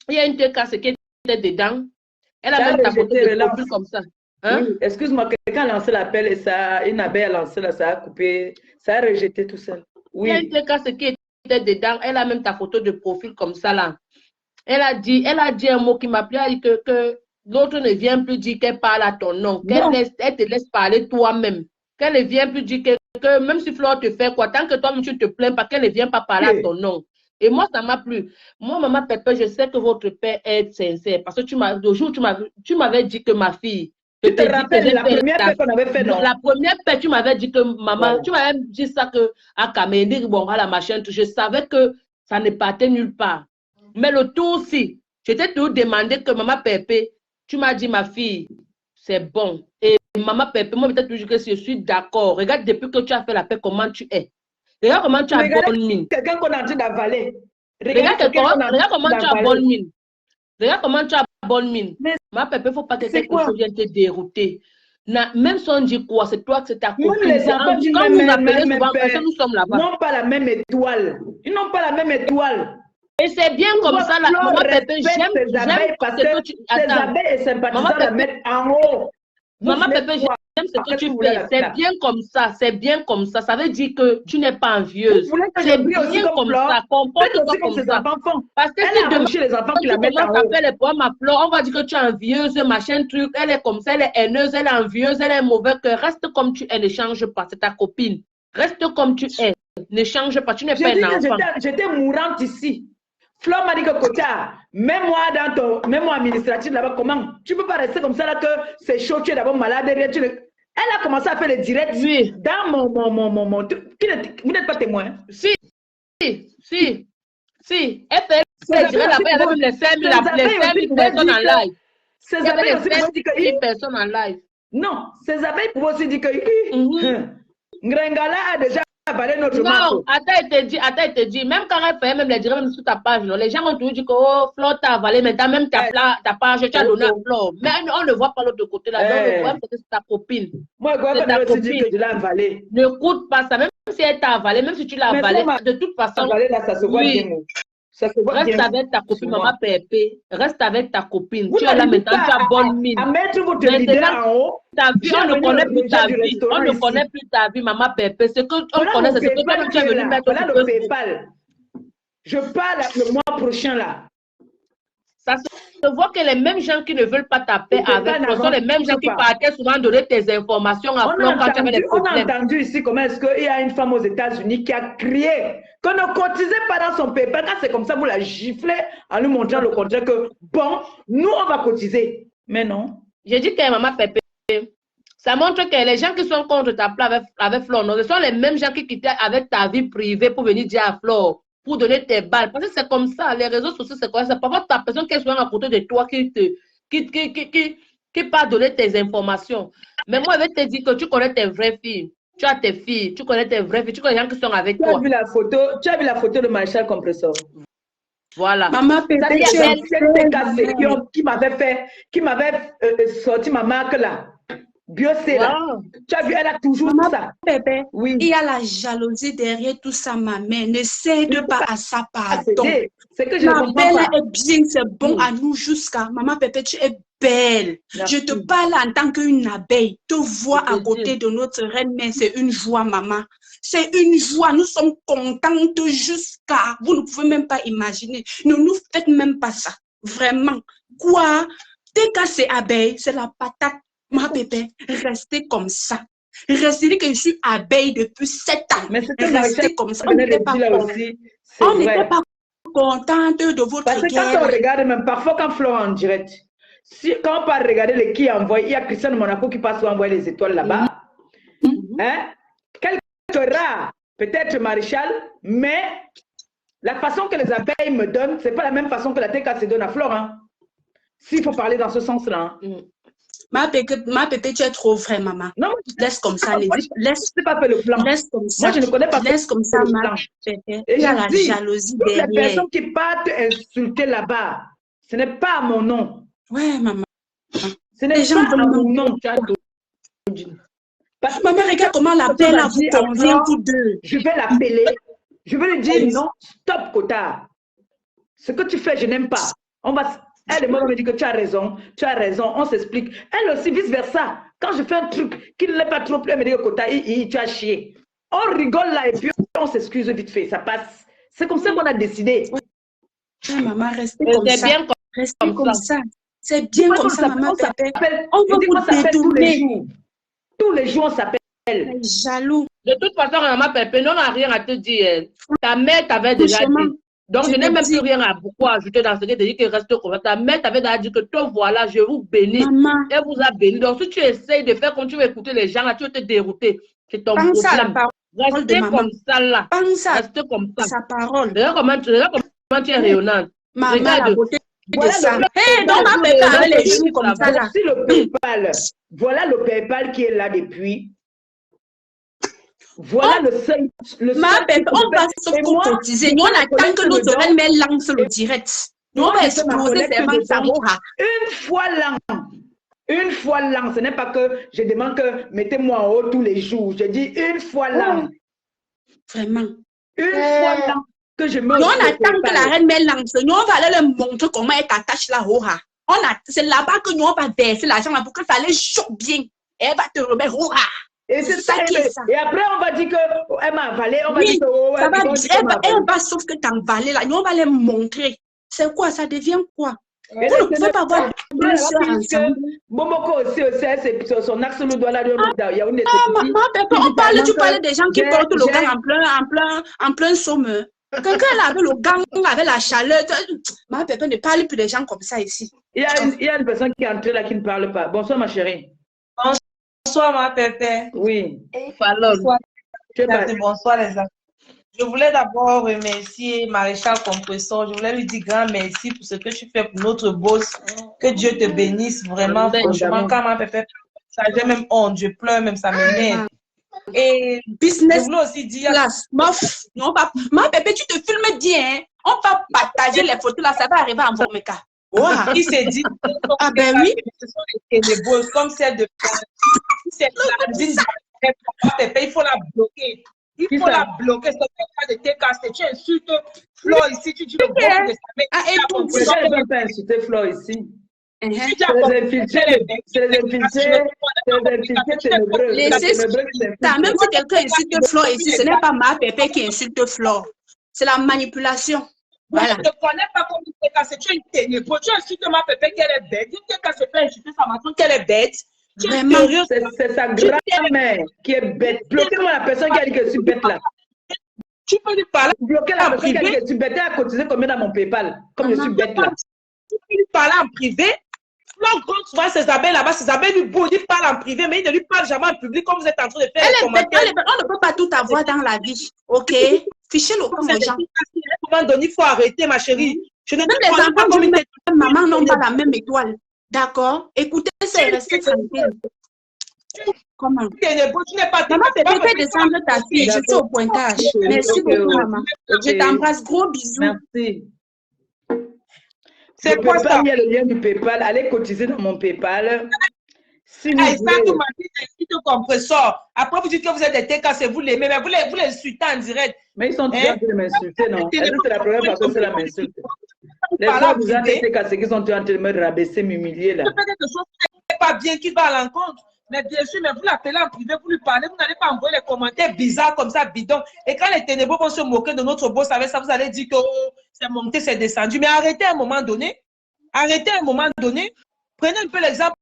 Il y a une TKC qui était dedans. Elle a même ta photo de profil comme ça. Hein? Oui, excuse-moi, quelqu'un a lancé l'appel et ça, une abeille a lancé là, ça a coupé, ça a rejeté tout seul. Oui. Il y a une TKC qui était dedans. Elle a même ta photo de profil comme ça là. Elle a dit un mot qui m'a plu. Elle a dit que l'autre ne vient plus dire qu'elle parle à ton nom. Elle te laisse parler toi-même. Qu'elle ne vient plus dire que même si Flore te fait quoi, tant que toi-même tu te plains pas, qu'elle ne vient pas parler à ton nom. Et moi, ça m'a plu. Moi, maman Pépé, je sais que votre père est sincère. Parce que le jour tu m'avais dit que ma fille. Tu te rappelles la première paix qu'on avait fait, non? La première paix, tu m'avais dit que maman, tu m'avais dit ça à Caménie, bon, à la machine, je savais que ça ne partait nulle part. Mais le tour aussi, je t'ai toujours demandé que maman Pépé, tu m'as dit, ma fille, c'est bon. Et maman Pépé, moi, peut-être toujours que je suis d'accord. Regarde, depuis que tu as fait la paix, comment tu es. Regarde comment tu as bonne mine. Quelqu'un qu'on est en train d'avaler. Regarde comment tu as bonne mine. Regarde comment tu as bonne mine. Ma Pépé, il ne faut pas que quelque chose vienne te dérouter. Même si on dit quoi, c'est toi que c'est ta copine. Même les enfants disent quand vous appelez souvent, parce que nous sommes là-bas. Ils n'ont pas la même étoile. Ils n'ont pas la même étoile. Et c'est bien comme ça, là. Maman Pépé, j'aime parce que ces abeilles et sympathisants la mettent en haut. Maman Pépé, j'aime ce que tu fais. C'est bien comme ça. C'est bien comme ça. Ça veut dire que tu n'es pas envieuse. C'est bien comme ça. Comporte-toi comme ça. Parce que si demain, les enfants qui la mettent en haut. Les poèmes à Flore, on va dire que tu es envieuse, machin, truc. Elle est comme ça, elle est haineuse, elle est envieuse, elle est mauvaise. Reste comme tu es, ne change pas. C'est ta copine. Reste comme tu es. Ne change pas. Tu n'es pas un enfant. J'étais mourante ici. Flore m'a dit que Kota, mets-moi administratif là-bas, comment? Tu ne peux pas rester comme ça là que c'est chaud, tu es d'abord malade. Elle a commencé à faire le direct dans mon. Vous n'êtes pas témoin? Si. Elle fait le direct là-bas, il y avait même les 5000 personnes en live. Ces abeilles aussi pouvaient dire que. 1000 personnes en live. Non, ces abeilles pouvaient aussi dire que. Ngringala a déjà avalé notre marteau. Non, attends, elle te dit, même quand elle fait même les direct, même sur ta page, les gens ont toujours dit que oh, Flore t'a avalé, mais t'as même ta page, tu as donné à Flore. Mais on ne voit pas l'autre côté là. Donc, le problème, c'est que c'est ta copine. Moi, je crois que dit que je l'ai avalé. Ne coûte pas ça, même si elle t'a avalé, même si tu l'as avalé, de toute façon. Avalé, là, ça se voit bien. Reste avec ta copine, maman Pépé. Reste avec ta copine. Tu es là maintenant, tu as bonne mine. À mettre votre leader en haut. Ta vie, on ne connaît plus ta vie. On ne connaît plus ta vie, maman Pépé. Ce qu'on connaît, c'est ce que toi, tu es venu mettre sur le PayPal. Je parle le mois prochain là. Ça se voit que les mêmes gens qui ne veulent pas ta paix avec toi sont les mêmes gens qui partaient souvent donner tes informations à Flore quand tu avais des problèmes. On a entendu ici comment est-ce qu'il y a une femme aux États-Unis qui a crié qu'on ne cotisait pas dans son PayPal. Quand c'est comme ça, vous la giflez en lui montrant le contraire que bon, nous on va cotiser. Mais non. J'ai dit que maman Pépé, ça montre que les gens qui sont contre ta paix avec Flore, ce sont les mêmes gens qui quittaient avec ta vie privée pour venir dire à Flore. Pour donner tes balles. Parce que c'est comme ça, les réseaux sociaux, c'est quoi? C'est parfois ta personne qui est souvent à côté de toi qui part donner tes informations. Mais moi, je vais te dire que tu connais tes vraies filles. Tu as tes filles, tu connais tes vraies filles, tu connais les gens qui sont avec toi. Tu as vu la photo de Maréchal Compressor? Voilà. Maman Pépé, qui m'avait sorti ma marque là. Biocé là. Wow. Tu as vu, elle a toujours Maman, ça. bébé, Oui. il y a la jalousie derrière tout ça, ma mère. Ne cède pas à ça, pardon. C'est que je ne Ma comprends belle pas. est bien, c'est bon à nous jusqu'à. Maman Pépé, tu es belle. Merci. Je te parle en tant qu'une abeille. Te voir à côté de notre reine-mère, c'est une joie, maman. C'est une joie. Nous sommes contentes jusqu'à. Vous ne pouvez même pas imaginer. Ne nous faites même pas ça. Vraiment. Quoi? Dès que c'est abeille, c'est la patate. Ma Pépé, restez comme ça. Restez que je suis abeille depuis 7 ans. Mais c'est que restez comme ça. On n'était pas contente de votre parce que guerre. quand on regarde, même parfois quand Flore en direct, quand on part regarder les qui envoie, il y a Christiane Monaco qui passe envoyer les étoiles là-bas. Hein? Quelques rares, peut-être Maréchal, mais la façon que les abeilles me donnent, c'est pas la même façon que la TK se donne à Flore. Hein? S'il faut parler dans ce sens-là. Hein? Ma Pépé, tu es trop vrai, maman. Non, laisse comme ça, laisse pas fait le plan. Laisse comme ça. Moi, je ne connais pas. Laisse comme ça, ma Pépé. Il y a la jalousie derrière. Les personnes qui partent insulter là-bas, ce n'est pas à mon nom. Ouais, maman. Ce n'est pas à mon nom. Maman, regarde comment la belle a vous convient tous deux. Je vais l'appeler. Je vais lui dire non, stop, Kota. Ce que tu fais, je n'aime pas. Elle et moi, on me dit que tu as raison, on s'explique. Elle aussi, vice-versa. Quand je fais un truc qui ne l'est pas trop plus, elle me dit que Kota, tu as chié. On rigole là et puis on s'excuse vite fait, ça passe. C'est comme ça qu'on a décidé. Ouais, maman, restez comme ça. Restez comme ça. C'est bien comme ça, maman. On va vous détourner. Tous les jours, on s'appelle. Jaloux. De toute façon, maman Pépé, on n'a rien à te dire. Ta mère t'avait déjà dit. Donc, je n'ai même plus rien à beaucoup ajouter dans ce que tu dis que reste comme ça. Ta mère t'avait déjà dit que toi, voilà, je vous bénis. Maman. Elle vous a béni. Donc, si tu essayes de faire comme tu veux écouter les gens, là, tu vas te dérouter. C'est ton Pense problème. à la parole Restez de maman. comme ça, là. Pense à Restez comme ça. sa parole. Regarde comment tu es rayonnante. Maman, Regarde. la beauté Voilà de ça. le Donc, ma Pépé avec les joues comme ça, là. Voici le PayPal. Voilà le PayPal qui est là depuis. Voilà le seul. Ma Pépé, on va se cotiser. Nous, on attend que notre reine-mère lance le direct. Nous, on va exploser ses ventes Samoa. Une fois l'an. Ce n'est pas que je demande que mettez-moi en haut tous les jours. Je dis une fois l'an. Vraiment. Une fois l'an que je me. Nous, on attend que la reine-mère lance. Nous, on va aller leur montrer comment elle t'attache la Hoha. C'est là-bas que nous, on va verser l'argent là pour que ça les choque bien. Et elle va te remettre Hoha. Et c'est ça qui est ça. Et après, on va dire qu'elle m'a avalé. On va dire que oh, elle va sauf que t'as avalé là. Nous, on va les montrer. C'est quoi? Ça devient quoi? Vous ne pouvez pas avoir deux soeurs ensemble. Momoko aussi, c'est son axe nous doit là. On parle, tu parles des gens qui portent le gant en plein somme. Quelqu'un là avec le gant, avec la chaleur. Ma Pépé ne parle plus des gens comme ça ici. Il y a une personne qui est entrée là qui ne parle pas. Bonsoir, ma chérie. Bonsoir, ma Pépé. Oui. Bonsoir, les amis. Je voulais d'abord remercier Maréchal Compressor. Je voulais lui dire grand merci pour ce que tu fais pour notre boss. Que Dieu te bénisse vraiment. Franchement, quand ma Pépé, ça j'ai même honte. Je pleure même, ça m'énerve. Et business, je voulais aussi dire. Ma Pépé, tu te filmes bien. Hein? On va partager les photos là, ça va arriver en Bomeka. Wow. Il s'est dit. Ah ben oui. Ce sont les boss comme celle de. Il faut la bloquer. Il faut la bloquer. C'est pas de tes casses. Tu insultes Flo ici. Tu dis le bon de sa mère. Ah, écoute, je ne vais pas insulter Flo ici. C'est les infiltrés. C'est les infiltrés. Même si quelqu'un insulte Flo ici, ce n'est pas ma Pépé qui insulte Flo. C'est la manipulation. Voilà. Je ne te connais pas comme tu t'es cassé. Tu es une ténébreux. Tu insultes ma Pépé qu'elle est bête. Tu t'es cassé pas insulter sa maman qu'elle est bête. Vraiment. C'est sa grand-mère qui est bête. Bloquez-moi la personne qui a dit que je suis bête là. Tu peux lui parler. Bloquez la personne qui a dit que je suis bête. Elle a cotisé combien dans mon PayPal? Comme je suis bête là. Tu peux lui parler en privé. Flo compte souvent ses abeilles là-bas. Ses abeilles lui boudent. Il parle en privé, mais il ne lui parle jamais en public comme vous êtes en train de faire. On ne peut pas tout avoir dans la vie. Ok? Fichez le coup aux gens. À un moment donné, il faut arrêter, ma chérie. Je ne même les enfants du même maman n'ont pas la même étoile. D'accord? Écoutez, c'est rester tranquille. Comment? Maman, peut-être descendre ta fille. Je suis au pointage. Merci beaucoup, maman. Je t'embrasse. Gros bisous. Merci. C'est quoi ça? Il y a le lien du PayPal. Allez cotiser dans mon PayPal. Si vous Aïssa, voulez... tout m'a dit des compresseurs. Après, vous dites que vous êtes des TK, c'est vous l'aimez, mais vous les insultez en direct. Mais ils sont toujours en train de m'insulter, non? Est-ce que c'est la première fois que cela m'insulte? Les fois, vous êtes des TK, c'est qu'ils sont en train de me rabaisser, m'humilier, là. C'est quelque chose qui n'est pas bien, qui va à l'encontre. Mais bien sûr, mais vous l'appelez en privé, vous lui parlez, vous n'allez pas envoyer les commentaires bizarres comme ça, bidon. Et quand les ténébreux vont se moquer de notre boss avec ça, vous allez dire que oh, c'est monté, c'est descendu. Mais arrêtez à un moment donné. Arrêtez à un moment donné. Prenez un peu l'exemple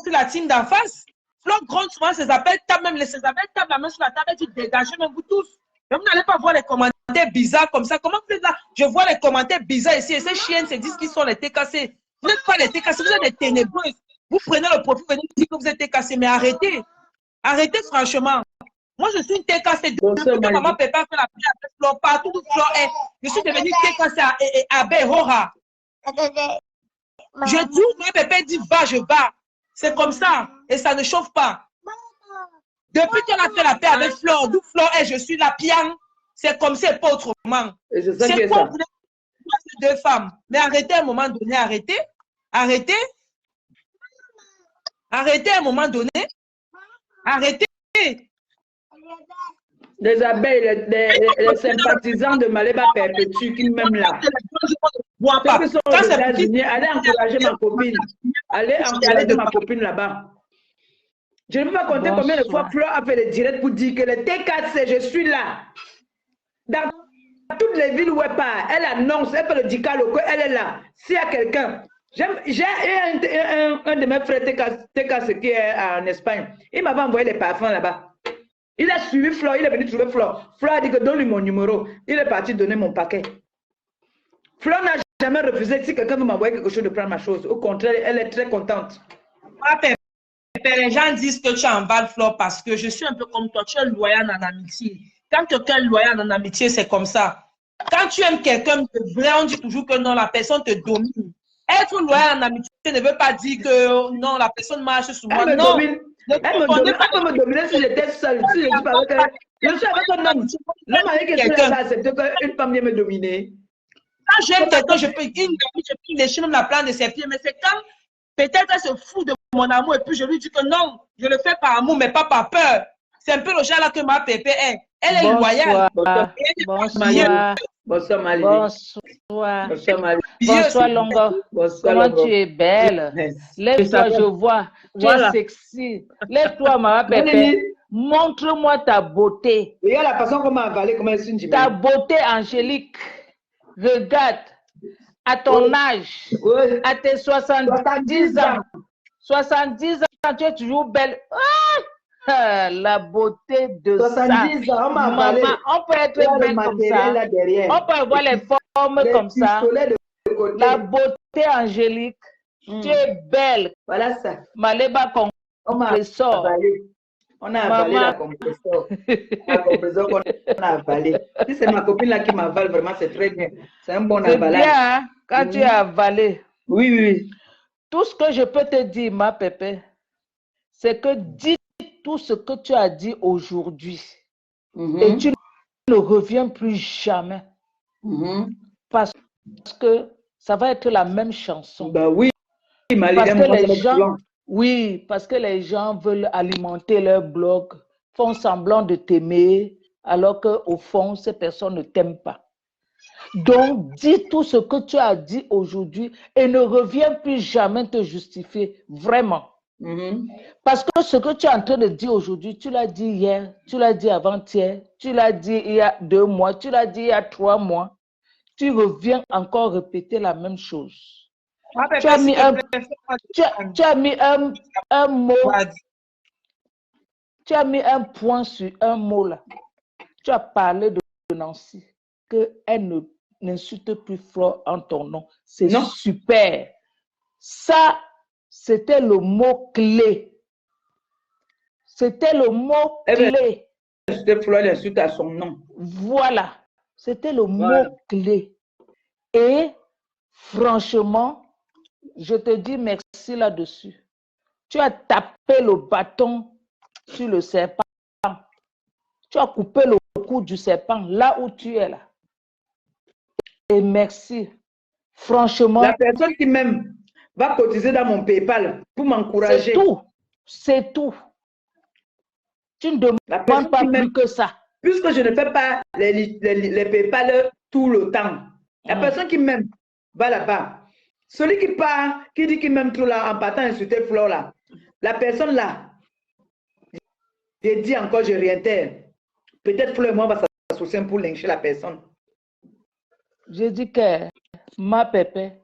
sur la team d'en face. Flo gronde souvent ses appels, tape même ses appels, tape la main sur la table et dit dégagez même vous tous. Mais vous n'allez pas voir les commentaires bizarres comme ça. Comment vous faites là? Je vois les commentaires bizarres ici et ces chiennes se disent qu'ils sont les TKC. Vous n'êtes pas les TKC, vous êtes des ténébreux. Vous prenez le profil, vous venez dire que vous êtes TKC, mais arrêtez. Arrêtez franchement. Moi, je suis une TKC. Depuis que maman Pépin fait la prière avec Flo, partout où Flo est, je suis devenue TKC à Béhora. Je dis, moi, Pépin dit va, je va. C'est comme ça. Et ça ne chauffe pas. Depuis qu'elle a fait la paix avec Flo, d'où Flo est, je suis la piane. C'est comme ça et pas autrement. C'est comme vous êtes deux femmes. Mais arrêtez à un moment donné, arrêtez. Arrêtez. Arrêtez à un moment donné. Arrêtez. Les abeilles, les sympathisants de Maléba perpétuent qui m'aiment là. Ceux qui sont aux États-Unis, allez encourager ma copine. Allez encourager ma copine là-bas. Je ne peux pas compter combien de fois Flo a fait le direct pour dire que le TKC, je suis là. Dans toutes les villes où elle part, elle annonce, elle fait le dicalo qu'elle est là. S'il y a quelqu'un, j'ai un de mes frères TKC qui est en Espagne. Il m'avait envoyé les parfums là-bas. Il a suivi Flo, il est venu trouver Flo. Flo a dit que donne-lui mon numéro. Il est parti donner mon paquet. Flo n'a jamais refusé si quelqu'un veut m'envoyer quelque chose de prendre ma chose. Au contraire, elle est très contente. Les gens disent que tu emballes Flo parce que je suis un peu comme toi, tu es loyal en amitié. Quand quelqu'un est loyal en amitié, c'est comme ça. Quand tu aimes quelqu'un de vrai, on dit toujours que non, la personne te domine. Être loyal en amitié ne veut pas dire que non, la personne marche sur moi. Elle me Non. domine. Elle peut me dominer si j'étais seule. Si je suis avec elle. Je suis avec un homme. L'homme avec qui elle a accepté qu'une femme vienne me dominer. Quand j'aime quelqu'un, je peux lécher même la plante de ses pieds. Mais c'est quand peut-être elle se fout de mon amour et puis je lui dis que non, je le fais par amour, mais pas par peur. C'est un peu le genre là que ma pépé est. Elle est loyale. Bonsoir, Malie. Bonsoir. Bonsoir, Longo. Comment tu es belle. Lève-toi, je vois. Tu es sexy. Lève-toi, ma pépé. Montre-moi ta beauté. Regarde la façon qu'on m'a avalé, comment elle s'est ta beauté angélique. Regarde, à ton âge, à tes 70 ans, 70 ans, tu es toujours belle. Ah, la beauté de 70 ans, maman, on peut être belle comme ça. On peut avoir les formes comme ça. La beauté angélique. Tu es belle. Voilà ça. Maléba compresseur. On a avalé la compresseur. La compresseur qu'on a avalé. Si c'est ma copine là qui m'avale, vraiment, c'est très bien. C'est un bon avalage. C'est bien, hein, quand tu as avalé. Oui, oui. Tout ce que je peux te dire, ma pépé, c'est que dis tout ce que tu as dit aujourd'hui. Et tu ne reviens plus jamais. Parce que ça va être la même chanson. Bah oui. Parce que les gens... Oui, parce que les gens veulent alimenter leur blog, font semblant de t'aimer, alors qu'au fond, ces personnes ne t'aiment pas. Donc, dis tout ce que tu as dit aujourd'hui et ne reviens plus jamais te justifier, vraiment. Parce que ce que tu es en train de dire aujourd'hui, tu l'as dit hier, tu l'as dit avant-hier, tu l'as dit il y a 2 mois, tu l'as dit il y a 3 mois. Tu reviens encore répéter la même chose. Tu as mis un mot, tu as mis un point sur un mot là. Tu as parlé de Nancy, qu'elle n'insulte plus Flo en ton nom. C'est super. Ça, c'était le mot clé. C'était le mot clé. C'était Flo, elle insulte à son nom. Voilà. C'était le mot clé. Et franchement, je te dis merci là-dessus. Tu as tapé le bâton sur le serpent. Tu as coupé le cou du serpent là où tu es là. Et merci. Franchement. La personne qui m'aime va cotiser dans mon PayPal pour m'encourager. C'est tout. C'est tout. Tu ne demandes pas plus que ça. Puisque je ne fais pas les PayPal tout le temps, la personne qui m'aime va là-bas. Celui qui part, qui dit qu'il m'aime trop là, en partant insulter Flore là, la personne là, j'ai dit encore, je réitère. Peut-être Flore et moi, on va s'associer pour lyncher la personne. Je dis que, ma pépé,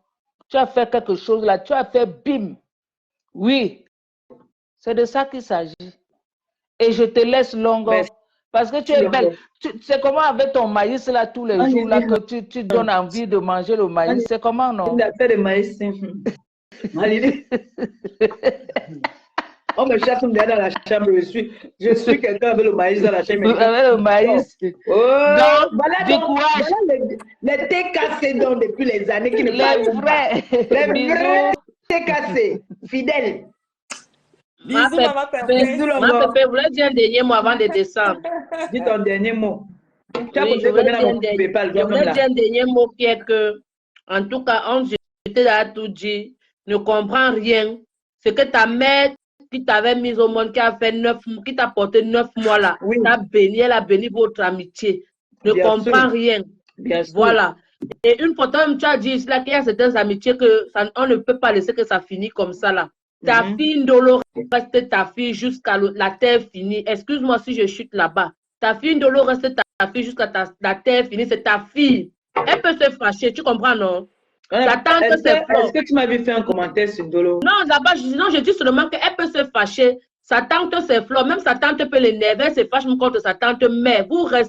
tu as fait quelque chose là, tu as fait bim. Oui, c'est de ça qu'il s'agit. Et je te laisse longue. Parce que tu es belle. C'est comment avec ton maïs là tous les jours là que tu donnes envie de manger le maïs. C'est comment non? Il a fait le maïs. On me cherche dans la chambre. Je suis quelqu'un avec le maïs dans la chambre. Avec le maïs. Donc, voilà les TKC donc depuis les années qui ne parlent pas. Les vrais TKC, fidèles. Bisous, maman Pépé. Maman Pépé, vous voulez dire un dernier mot avant de descendre? Dis ton dernier mot. Oui, je voulais dire un dernier mot qui est que, en tout cas, j'étais là tout dit, ne comprends rien. C'est que ta mère qui t'avait mise au monde, qui a fait 9 mois, qui t'a porté 9 mois là, t'a béni, elle a béni votre amitié. Ne comprends rien. Voilà. Et une fois, tu as dit là qu'il y a certaines amitiés que on ne peut pas laisser que ça finisse comme ça là. Ta fille Ndolo reste ta fille jusqu'à la terre finie. Excuse-moi si je chute là-bas. Ta fille Ndolo reste ta fille jusqu'à la terre finie. C'est ta fille. Elle peut se fâcher, tu comprends, non? Est-ce que tu m'avais fait un commentaire sur Ndolo? Non, là-bas, je dis seulement qu'elle peut se fâcher. Sa tante, c'est Flore. Même sa tante peut l'énerver. Elle se fâche contre sa tante. Mais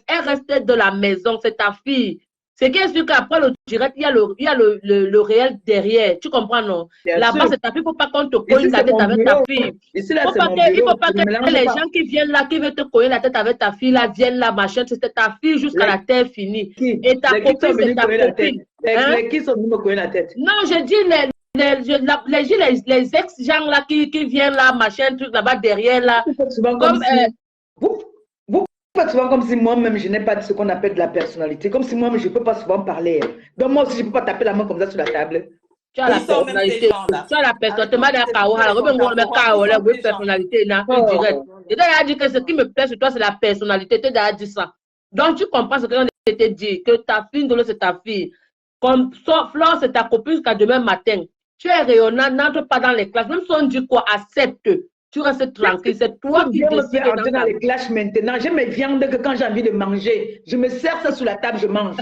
elle reste de la maison. C'est ta fille. C'est sûr qu'après le direct, il y a le réel derrière. Tu comprends, non? Là-bas, c'est ta fille. Il ne faut pas qu'on te cogne la tête avec ta fille. Il ne faut pas que les gens qui viennent là, qui veulent te cogner la tête avec ta fille, là, viennent là, machin. C'est ta fille jusqu'à la terre finie. Et ta copine, c'est ta copine. Qui sont venus me cogner la tête? Non, je dis les ex-gens là qui viennent là, machin, truc là-bas derrière là. Pas souvent comme si moi-même je n'ai pas ce qu'on appelle de la personnalité, comme si moi-même je ne peux pas souvent parler. Donc moi aussi je ne peux pas taper la main comme ça sur la table. Tu as la personnalité. Tu as la personnalité. Je t'ai dit que ce qui me plaît sur toi, c'est la personnalité. Tu as dit ça. Donc tu comprends ce que je t'ai dit, que ta fille, c'est ta fille. Comme Flore, c'est ta copine jusqu'à demain matin. Tu es rayonnant, n'entre pas dans les classes. Même si on dit quoi, accepte. Tu restes tranquille, c'est toi qui décides. Entrer dans les classes maintenant. J'ai mes viandes que quand j'ai envie de manger, je me sers ça sur la table, je mange.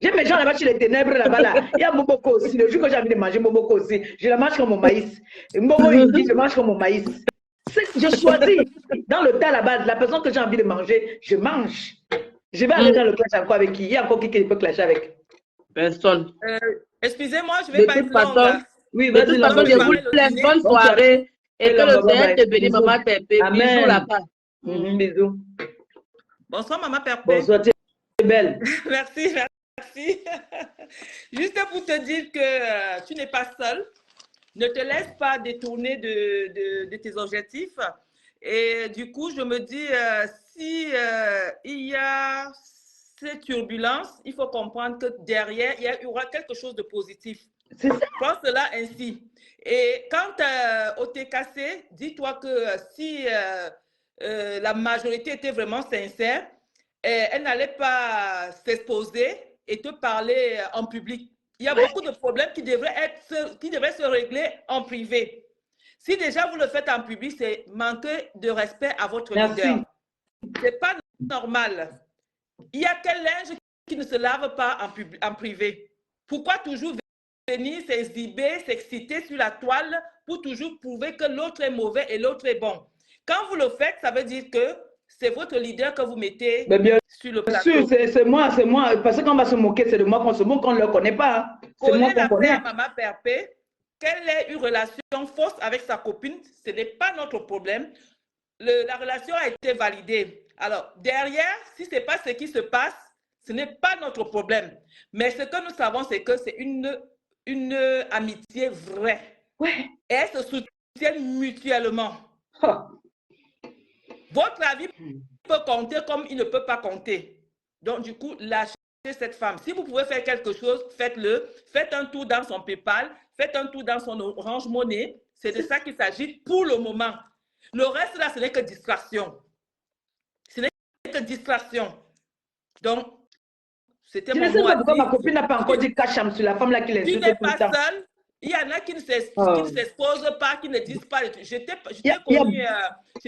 J'ai mes gens là-bas chez les ténèbres là-bas là. Il y a Mboko aussi. Le jour que j'ai envie de manger Mboko aussi, je la mange comme mon maïs. Mboko il dit je mange comme mon maïs. Je choisis dans le tas là-bas la personne que j'ai envie de manger, je mange. Je vais aller dans le clash encore avec qui? Il y a encore qui peut clasher avec? Personne. Excusez-moi, je vais pas être longue. Oui, vas-y, je vous laisse. Bonne soirée. Et que le Seigneur te bénisse, maman Pépé. Bisous là-bas. Bisous. Bonsoir, maman Pépé. Bonsoir, tu es belle. Merci. Juste pour te dire que tu n'es pas seule. Ne te laisse pas détourner de tes objectifs. Et du coup, je me dis, si il y a ces turbulences, il faut comprendre que derrière, il y aura quelque chose de positif. Pense cela ainsi. Et quant au TKC, dis-toi que si la majorité était vraiment sincère, elle n'allait pas s'exposer et te parler en public. Il y a beaucoup de problèmes qui devraient se régler en privé. Si déjà vous le faites en public, c'est manquer de respect à votre leader. Ce n'est pas normal. Il y a quel linge qui ne se lave pas en privé? Pourquoi toujours venir s'exhiber, s'exciter sur la toile pour toujours prouver que l'autre est mauvais et l'autre est bon? Quand vous le faites, ça veut dire que c'est votre leader que vous mettez sur le plateau. C'est moi. Parce que quand on va se moquer, c'est de moi qu'on se moque, on ne le connaît pas. C'est moi qu'on connaît. Maman Pépé, qu'elle ait une relation forte avec sa copine, ce n'est pas notre problème. La relation a été validée. Alors, derrière, si ce n'est pas ce qui se passe, ce n'est pas notre problème. Mais ce que nous savons, c'est que c'est une amitié vraie. Ouais. Et elles se soutiennent mutuellement. Oh. Votre avis peut compter comme il ne peut pas compter. Donc, du coup, lâchez cette femme. Si vous pouvez faire quelque chose, faites-le. Faites un tour dans son PayPal, faites un tour dans son Orange Money. C'est de ça qu'il s'agit pour le moment. Le reste, là, ce n'est que distraction. Ce n'est que distraction. Donc, c'était Je mon ne sais mot pas à pourquoi dire. ma copine n'a pas encore dit Kacham sur la femme là qui Tu l'insulte n'es tout le pas temps. seul. Il y en a qui ne Oh. s'exposent pas, qui ne disent pas. Je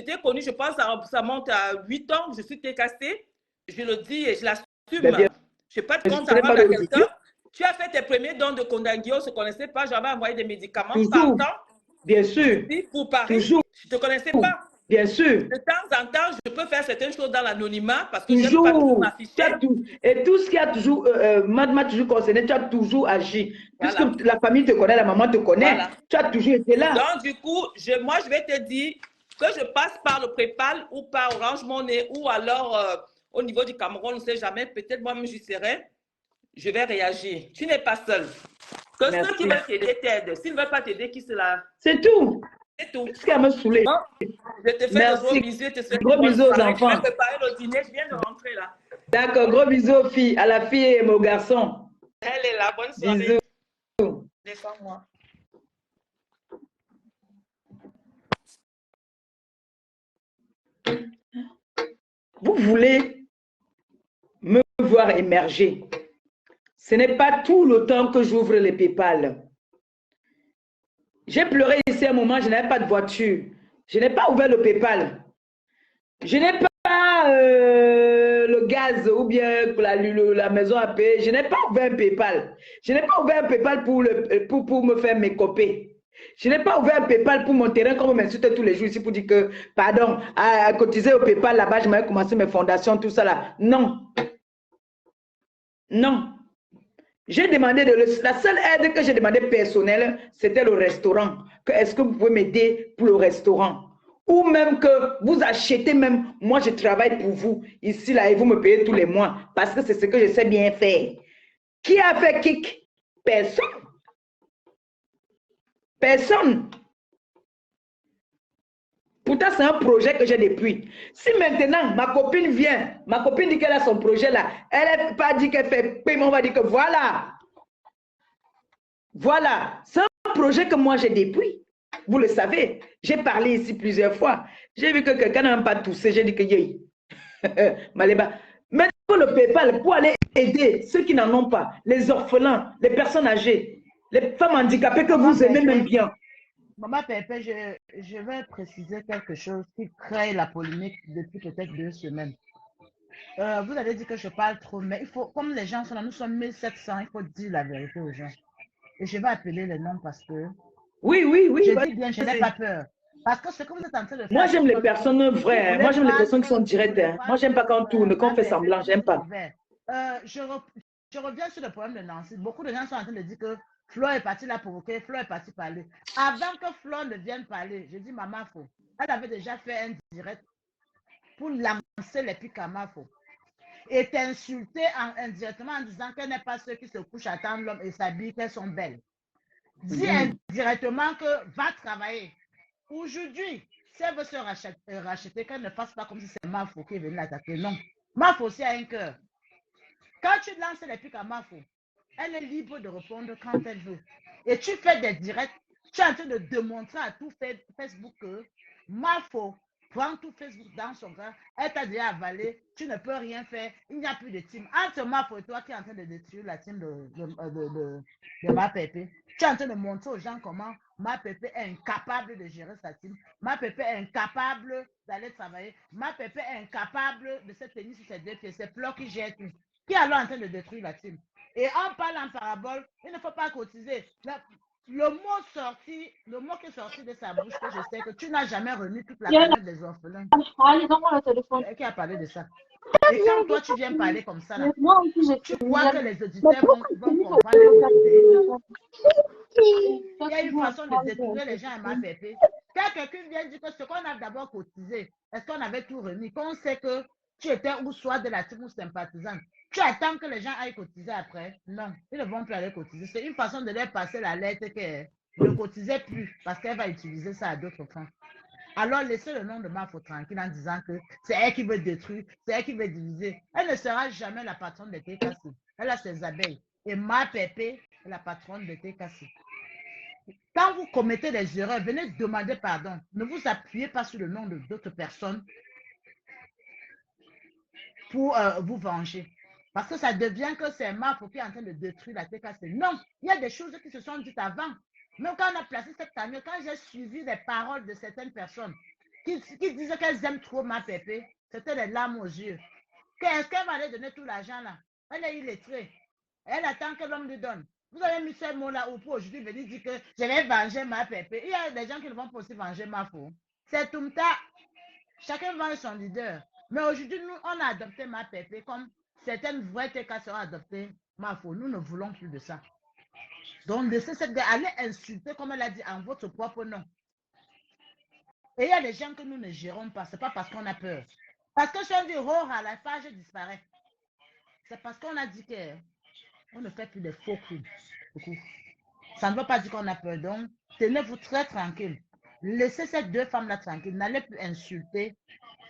t'ai connu, je pense, ça monte à 8 ans, je suis TKC. Je le dis et je l'assume. Bien, Je n'ai pas de compte ce à n'est rendre pas à de quelqu'un. Tu as fait tes premiers dons de Condangio, on ne se connaissait pas. J'avais envoyé des médicaments toujours, partant. bien sûr, Pour Paris, toujours, je ne te connaissais pas. bien sûr. De temps en temps, je peux faire certaines choses dans l'anonymat parce que je n'aime pas toujours m'afficher. Et tout ce qui a toujours, m'a toujours concerné, tu as toujours agi. Voilà. Puisque la famille te connaît, la maman te connaît, Voilà. tu as toujours été là. Donc, du coup, moi, je vais te dire que je passe par le PayPal ou par Orange Money ou alors au niveau du Cameroun, on ne sait jamais, peut-être moi-même j'y serai, je vais réagir. Tu n'es pas seul. Que Merci. ceux qui veulent t'aider t'aident. S'ils ne veulent pas t'aider, qui c'est là? C'est tout. C'est tout. Ce qui a me saoulé. Bon, je te fais de gros bisous. Gros bisous aux enfants. Je vais préparer le dîner, je viens de rentrer là. D'accord, gros bisous aux filles, à la fille et aux garçons. Elle est là, bonne soirée. Bisous. Défends-moi. Vous voulez me voir émerger. Ce n'est pas tout le temps que j'ouvre les PayPal. J'ai pleuré ici un moment, je n'avais pas de voiture. Je n'ai pas ouvert le PayPal. Je n'ai pas le gaz ou bien la maison à payer. Je n'ai pas ouvert un PayPal. Je n'ai pas ouvert un PayPal pour me faire mes copains. Je n'ai pas ouvert un PayPal pour mon terrain comme on m'insulte tous les jours ici pour dire que, pardon, à cotiser au PayPal là-bas, je m'avais commencé mes fondations, tout ça là. Non. Non. J'ai demandé, la seule aide que j'ai demandé personnelle, c'était le restaurant. Est-ce que vous pouvez m'aider pour le restaurant? Ou même que vous achetez même, moi je travaille pour vous, ici là, et vous me payez tous les mois, parce que c'est ce que je sais bien faire. Qui a fait kick? Personne. Personne. Pourtant, c'est un projet que j'ai depuis. Si maintenant, ma copine vient, ma copine dit qu'elle a son projet là, elle n'a pas dit qu'elle fait paiement, on va dire que voilà. Voilà. C'est un projet que moi j'ai depuis. Vous le savez. J'ai parlé ici plusieurs fois. J'ai vu que quelqu'un n'a même pas toussé. J'ai dit que yé. Maléba. Maintenant, le PayPal pour aller aider ceux qui n'en ont pas, les orphelins, les personnes âgées, les femmes handicapées que vous aimez même bien. Maman Pépé, je vais préciser quelque chose qui crée la polémique depuis peut-être 2 semaines. Vous avez dit que je parle trop, mais il faut, comme les gens sont là, nous sommes 1700, il faut dire la vérité aux gens. Et je vais appeler les noms parce que... Oui, oui, oui. Je dis bien, je n'ai pas peur. Parce que ce que vous êtes en train de faire... Moi, j'aime les personnes vraies. Moi, j'aime les personnes qui sont directes. Moi, j'aime pas quand on tourne, quand on fait semblant. J'aime pas. Je reviens sur le problème de Nancy. Beaucoup de gens sont en train de dire que Flo est parti la provoquer, Flo est parti parler. Avant que Flo ne vienne parler, je dis maman Fo. Elle avait déjà fait un direct pour lancer les pics à Mafo. Et t'insulter indirectement en disant qu'elle n'est pas ceux qui se couchent à attendre l'homme et s'habillent, qu'elles sont belles. Dis indirectement que va travailler. Aujourd'hui, si elle veut se racheter, qu'elle ne fasse pas comme si c'est Mafo qui est venu l'attaquer. Non. Mafo aussi a un cœur. Quand tu lances les pics à Mafo, elle est libre de répondre quand elle veut. Et tu fais des directs, tu es en train de démontrer à tout Facebook que Mafo prend tout Facebook dans son cœur, elle t'a déjà avalé, tu ne peux rien faire, il n'y a plus de team. Entre Mafo et toi qui est en train de détruire la team de Ma Pépé, tu es en train de montrer aux gens comment Ma Pépé est incapable de gérer sa team, Ma Pépé est incapable d'aller travailler, Ma Pépé est incapable de se tenir sur ses deux pieds, c'est Flo qui gère tout. Qui est alors en train de détruire la team. Et en parlant en parabole, il ne faut pas cotiser. Le mot qui est sorti de sa bouche, que je sais que tu n'as jamais remis toute la planète des orphelins. Allez, donne-moi le téléphone. Qui a parlé de ça? Et quand toi, tu viens parler comme ça, là, tu vois que les auditeurs vont comprendre. Il y a une façon de détruire les gens à Ma Pépé. Quand quelqu'un vient dire que ce qu'on a d'abord cotisé, est-ce qu'on avait tout remis? Qu'on sait que tu étais ou soit de la team ou sympathisante. Tu attends que les gens aillent cotiser après? Non, ils ne vont plus aller cotiser. C'est une façon de leur passer la lettre qu'elle ne cotisait plus parce qu'elle va utiliser ça à d'autres fins. Alors, laissez le nom de Mafo tranquille en disant que c'est elle qui veut détruire, c'est elle qui veut diviser. Elle ne sera jamais la patronne de TKC. Elle a ses abeilles. Et Ma Pépé est la patronne de TKC. Quand vous commettez des erreurs, venez demander pardon. Ne vous appuyez pas sur le nom de d'autres personnes pour vous venger. Parce que ça devient que c'est Mafo qui est en train de détruire la TKC. Non, il y a des choses qui se sont dites avant. Même quand on a placé cette cagnotte, quand j'ai suivi les paroles de certaines personnes qui disaient qu'elles aiment trop ma pépé, c'était les larmes aux yeux. Qu'est-ce qu'elle va aller donner tout l'argent là? Elle est illettrée. Elle attend que l'homme lui donne. Vous avez mis ce mot-là où pour aujourd'hui venir dire que je vais venger ma pépé. Il y a des gens qui ne vont pas aussi venger ma faux. C'est tout ça. Chacun venge son leader. Mais aujourd'hui, nous, on a adopté ma pépé comme certaines vraies TK seront adoptées ma faux. Nous ne voulons plus de ça. Donc, laissez cette gars aller insulter, comme elle a dit, en votre propre nom. Et il y a des gens que nous ne gérons pas. Ce n'est pas parce qu'on a peur. Parce que si on dit à la page disparaît. C'est parce qu'on a dit qu'on ne fait plus de faux coups. Ça ne veut pas dire qu'on a peur. Donc, tenez-vous très tranquille. Laissez ces deux femmes-là tranquilles. N'allez plus insulter.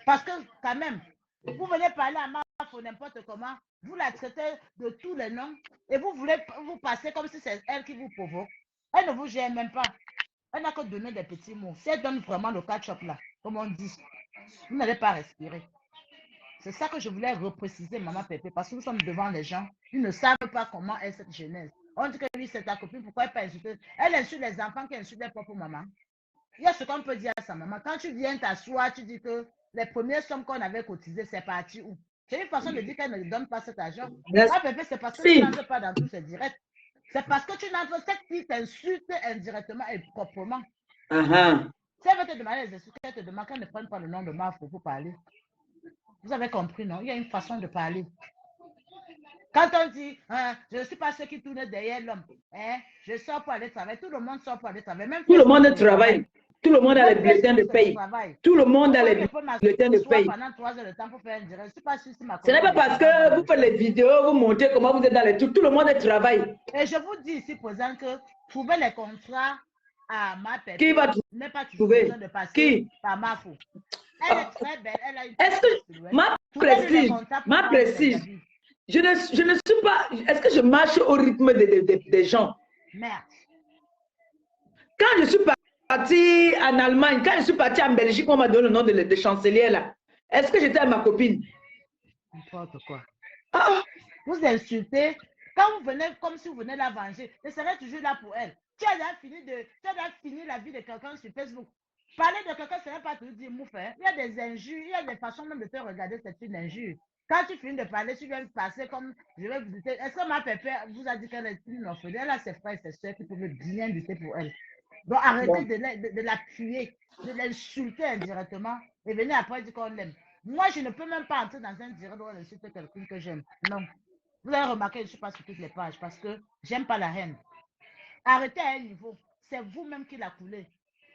Parce que, quand même, vous venez parler à Mafo n'importe comment. Vous la traitez de tous les noms. Et vous voulez vous passer comme si c'est elle qui vous provoque. Elle ne vous gère même pas. Elle n'a que donné des petits mots. Si elle donne vraiment le catch-up là, comme on dit, vous n'allez pas respirer. C'est ça que je voulais repréciser, Maman Pépé, parce que nous sommes devant les gens. Ils ne savent pas comment est cette jeunesse. On dit que oui, c'est ta copine, pourquoi elle ne peut pas insulter? Elle insulte les enfants qui insultent leur propre maman. Il y a ce qu'on peut dire à sa maman. Quand tu viens t'asseoir, tu dis que les premières sommes qu'on avait cotisées, c'est parti où? C'est une façon de dire qu'elle ne donne pas cet argent. Maman Pépé, c'est parce que tu n'entres pas dans tous ces directs. C'est parce que tu n'entres cette fille t'insulte indirectement et proprement. Si elle veut te demander les excuses, elle te demande qu'elle ne prenne pas le nom de Mafo pour parler. Vous avez compris, non? Il y a une façon de parler. Quand on dit, je ne suis pas ceux qui tournent derrière l'homme, je sors pour aller travailler, tout le monde sort pour aller travailler. Même tout le monde travaille. Tout le monde a les bulletins de paye. Tout le monde a les bulletins de paye. Ce n'est pas parce que vous faites les vidéos, vous montrez comment vous êtes dans les trucs. Tout le monde travaille. Et je vous dis ici, posant que trouver les contrats à ma personne, qui va n'est pas toujours besoin de passer par ma fou. Elle est très belle, elle a une... Est-ce que ma prestige, je ne suis pas... Est-ce que je marche au rythme des gens? Merde. Quand je suis partie en Allemagne, quand je suis partie en Belgique, on m'a donné le nom de chancelier là. Est-ce que j'étais à ma copine? N'importe quoi. Vous insultez, quand vous venez comme si vous venez la venger, je serai toujours là pour elle. Tu as déjà fini la vie de quelqu'un sur Facebook. Parler de quelqu'un, ce n'est pas tout dire mouf. Il y a des injures, il y a des façons même de te regarder, c'est une injure. Quand tu finis de parler, tu viens passer comme je vais visiter. Est-ce que ma pépé vous a dit qu'elle est une orpheline? Elle a ses frères et ses soeurs qui peuvent bien lutter pour elle. Donc arrêtez de l'appuyer, de l'insulter indirectement et venez après dire qu'on l'aime. Moi, je ne peux même pas entrer dans un direct où on insulte quelqu'un que j'aime. Non. Vous avez remarqué, je ne suis pas sur toutes les pages parce que j'aime pas la haine. Arrêtez à un niveau. C'est vous-même qui la coulez.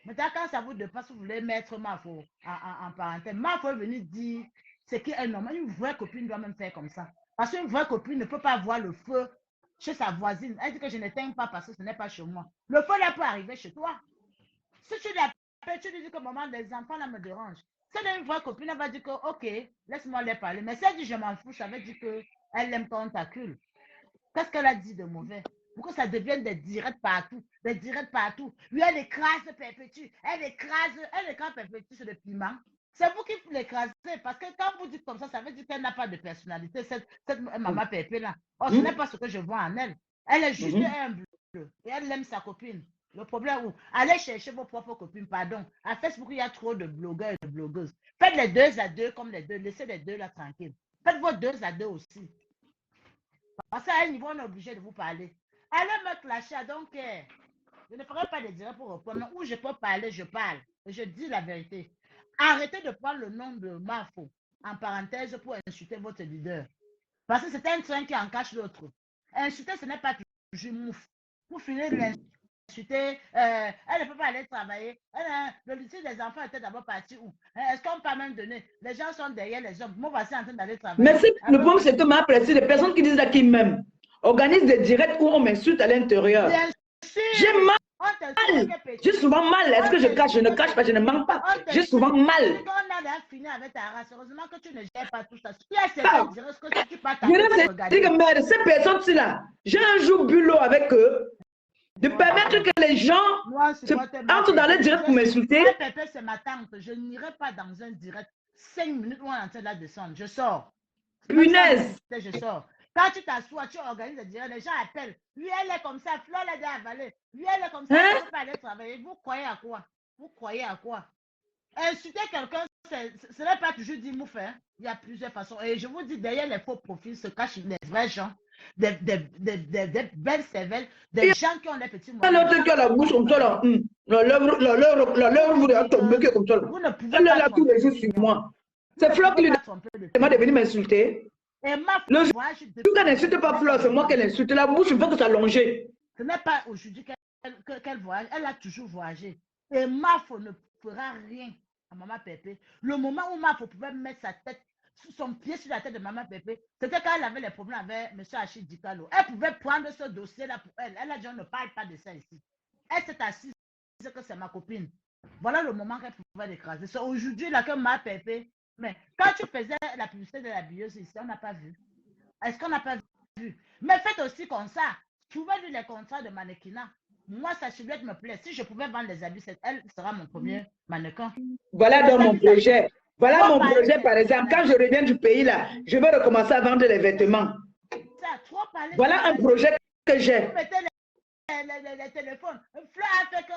Maintenant, quand ça vous dépasse, vous voulez mettre Mafo en parenthèse. Mafo est venu dire ce qui est normal. Une vraie copine doit même faire comme ça. Parce qu'une vraie copine ne peut pas voir le feu chez sa voisine. Elle dit que je n'éteins pas parce que ce n'est pas chez moi. Le feu là peut arriver chez toi. Si tu l'appelles, tu lui dis que maman, les enfants là me dérangent. Si elle est une vraie copine, elle va dire que ok, laisse-moi les parler. Mais si elle dit je m'en fous, ça veut dire qu'elle aime quand on t'accule. Qu'est-ce qu'elle a dit de mauvais? Pour que ça devienne des directs partout. Des directs partout. Lui, elle écrase Perpétue. Elle écrase Perpétue sur le piment. C'est vous qui l'écrasez. Parce que quand vous dites comme ça veut dire qu'elle n'a pas de personnalité. Cette maman Pépé là. Oh, ce n'est pas ce que je vois en elle. Elle est juste un bleu. Et elle aime sa copine. Le problème où? Allez chercher vos propres copines, pardon. À Facebook, il y a trop de blogueurs et de blogueuses. Faites les 2 à 2 comme les deux. Laissez les 2 là tranquilles. Faites vos 2 à 2 aussi. Parce qu'à un niveau, on est obligé de vous parler. Allez me clasher, donc je ne ferai pas de directs pour répondre. Où je peux parler, je parle. Et je dis la vérité. Arrêtez de prendre le nom de Mafo en parenthèse pour insulter votre leader. Parce que c'est un train qui en cache l'autre. Insulter, ce n'est pas toujours mouf. Pour finir de l'insulter, elle ne peut pas aller travailler. Le lycée des enfants était d'abord parti où? Est-ce qu'on peut même donner? Les gens sont derrière les hommes. Moi, voici en train d'aller travailler. Mais si le problème, c'est que ma prestige, les personnes qui disent à qui même organise des directs où on m'insulte à l'intérieur. J'ai mal. J'ai souvent mal. Est-ce que je cache? Je ne cache pas, je ne mens pas. J'ai souvent mal. On a fini avec ta race. Heureusement que tu ne gères pas tout ça. Ces personnes-ci là, j'ai un jour bu l'eau avec eux. De permettre que les gens entrent dans le direct pour m'insulter. Ma Pépé, c'est ma tante. Je n'irai pas dans un direct 5 minutes où on est en train de la descendre. Je sors. Punaise. Je sors. Quand tu t'assois, tu organises le direct, les gens appellent. Lui, elle est comme ça, Flo l'a déjà avalé. Lui, elle est comme ça, elle ne peut pas aller travailler. Vous croyez à quoi? Vous croyez à quoi? Insulter quelqu'un, ce n'est pas toujours dit mouf. Hein? Il y a plusieurs façons. Et je vous dis, derrière les faux profils se cachent les vrais gens, des belles cervelles, des gens qui ont des petits moyens. L'autre qui a la bouche comme ça, là. La lèvre vous tomber comme ça. Vous ne pouvez elle pas est là tous les jours sur moi. C'est Flo qui lui demande de venir m'insulter. Et ma le jour qu'elle n'insulte pas Flo, c'est moi qu'elle insulte. La bouche, il faut que ça longe. Ce n'est pas aujourd'hui qu'elle voyage. Elle a toujours voyagé. Et Mafo ne fera rien à Maman Pépé. Le moment où Mafo pouvait mettre sa tête, son pied sur la tête de Maman Pépé, c'était quand elle avait les problèmes avec M. Achille Dikalo. Elle pouvait prendre ce dossier-là pour elle. Elle a dit, on ne parle pas de ça ici. Elle s'est assise que c'est ma copine. Voilà le moment qu'elle pouvait l'écraser. C'est aujourd'hui là que Maman Pépé. Mais quand tu faisais la publicité de la billeuse ici, on n'a pas vu. Est-ce qu'on n'a pas vu? Mais faites aussi comme ça. Trouvez-lui les contrats de mannequinat. Moi, sa silhouette me plaît. Si je pouvais vendre les habits, elle sera mon premier mannequin. Voilà dans mon projet. Voilà mon projet, par exemple. Quand je reviens du pays, là, je vais recommencer à vendre les vêtements. Voilà un projet que j'ai. Vous mettez les téléphones. Flo a fait que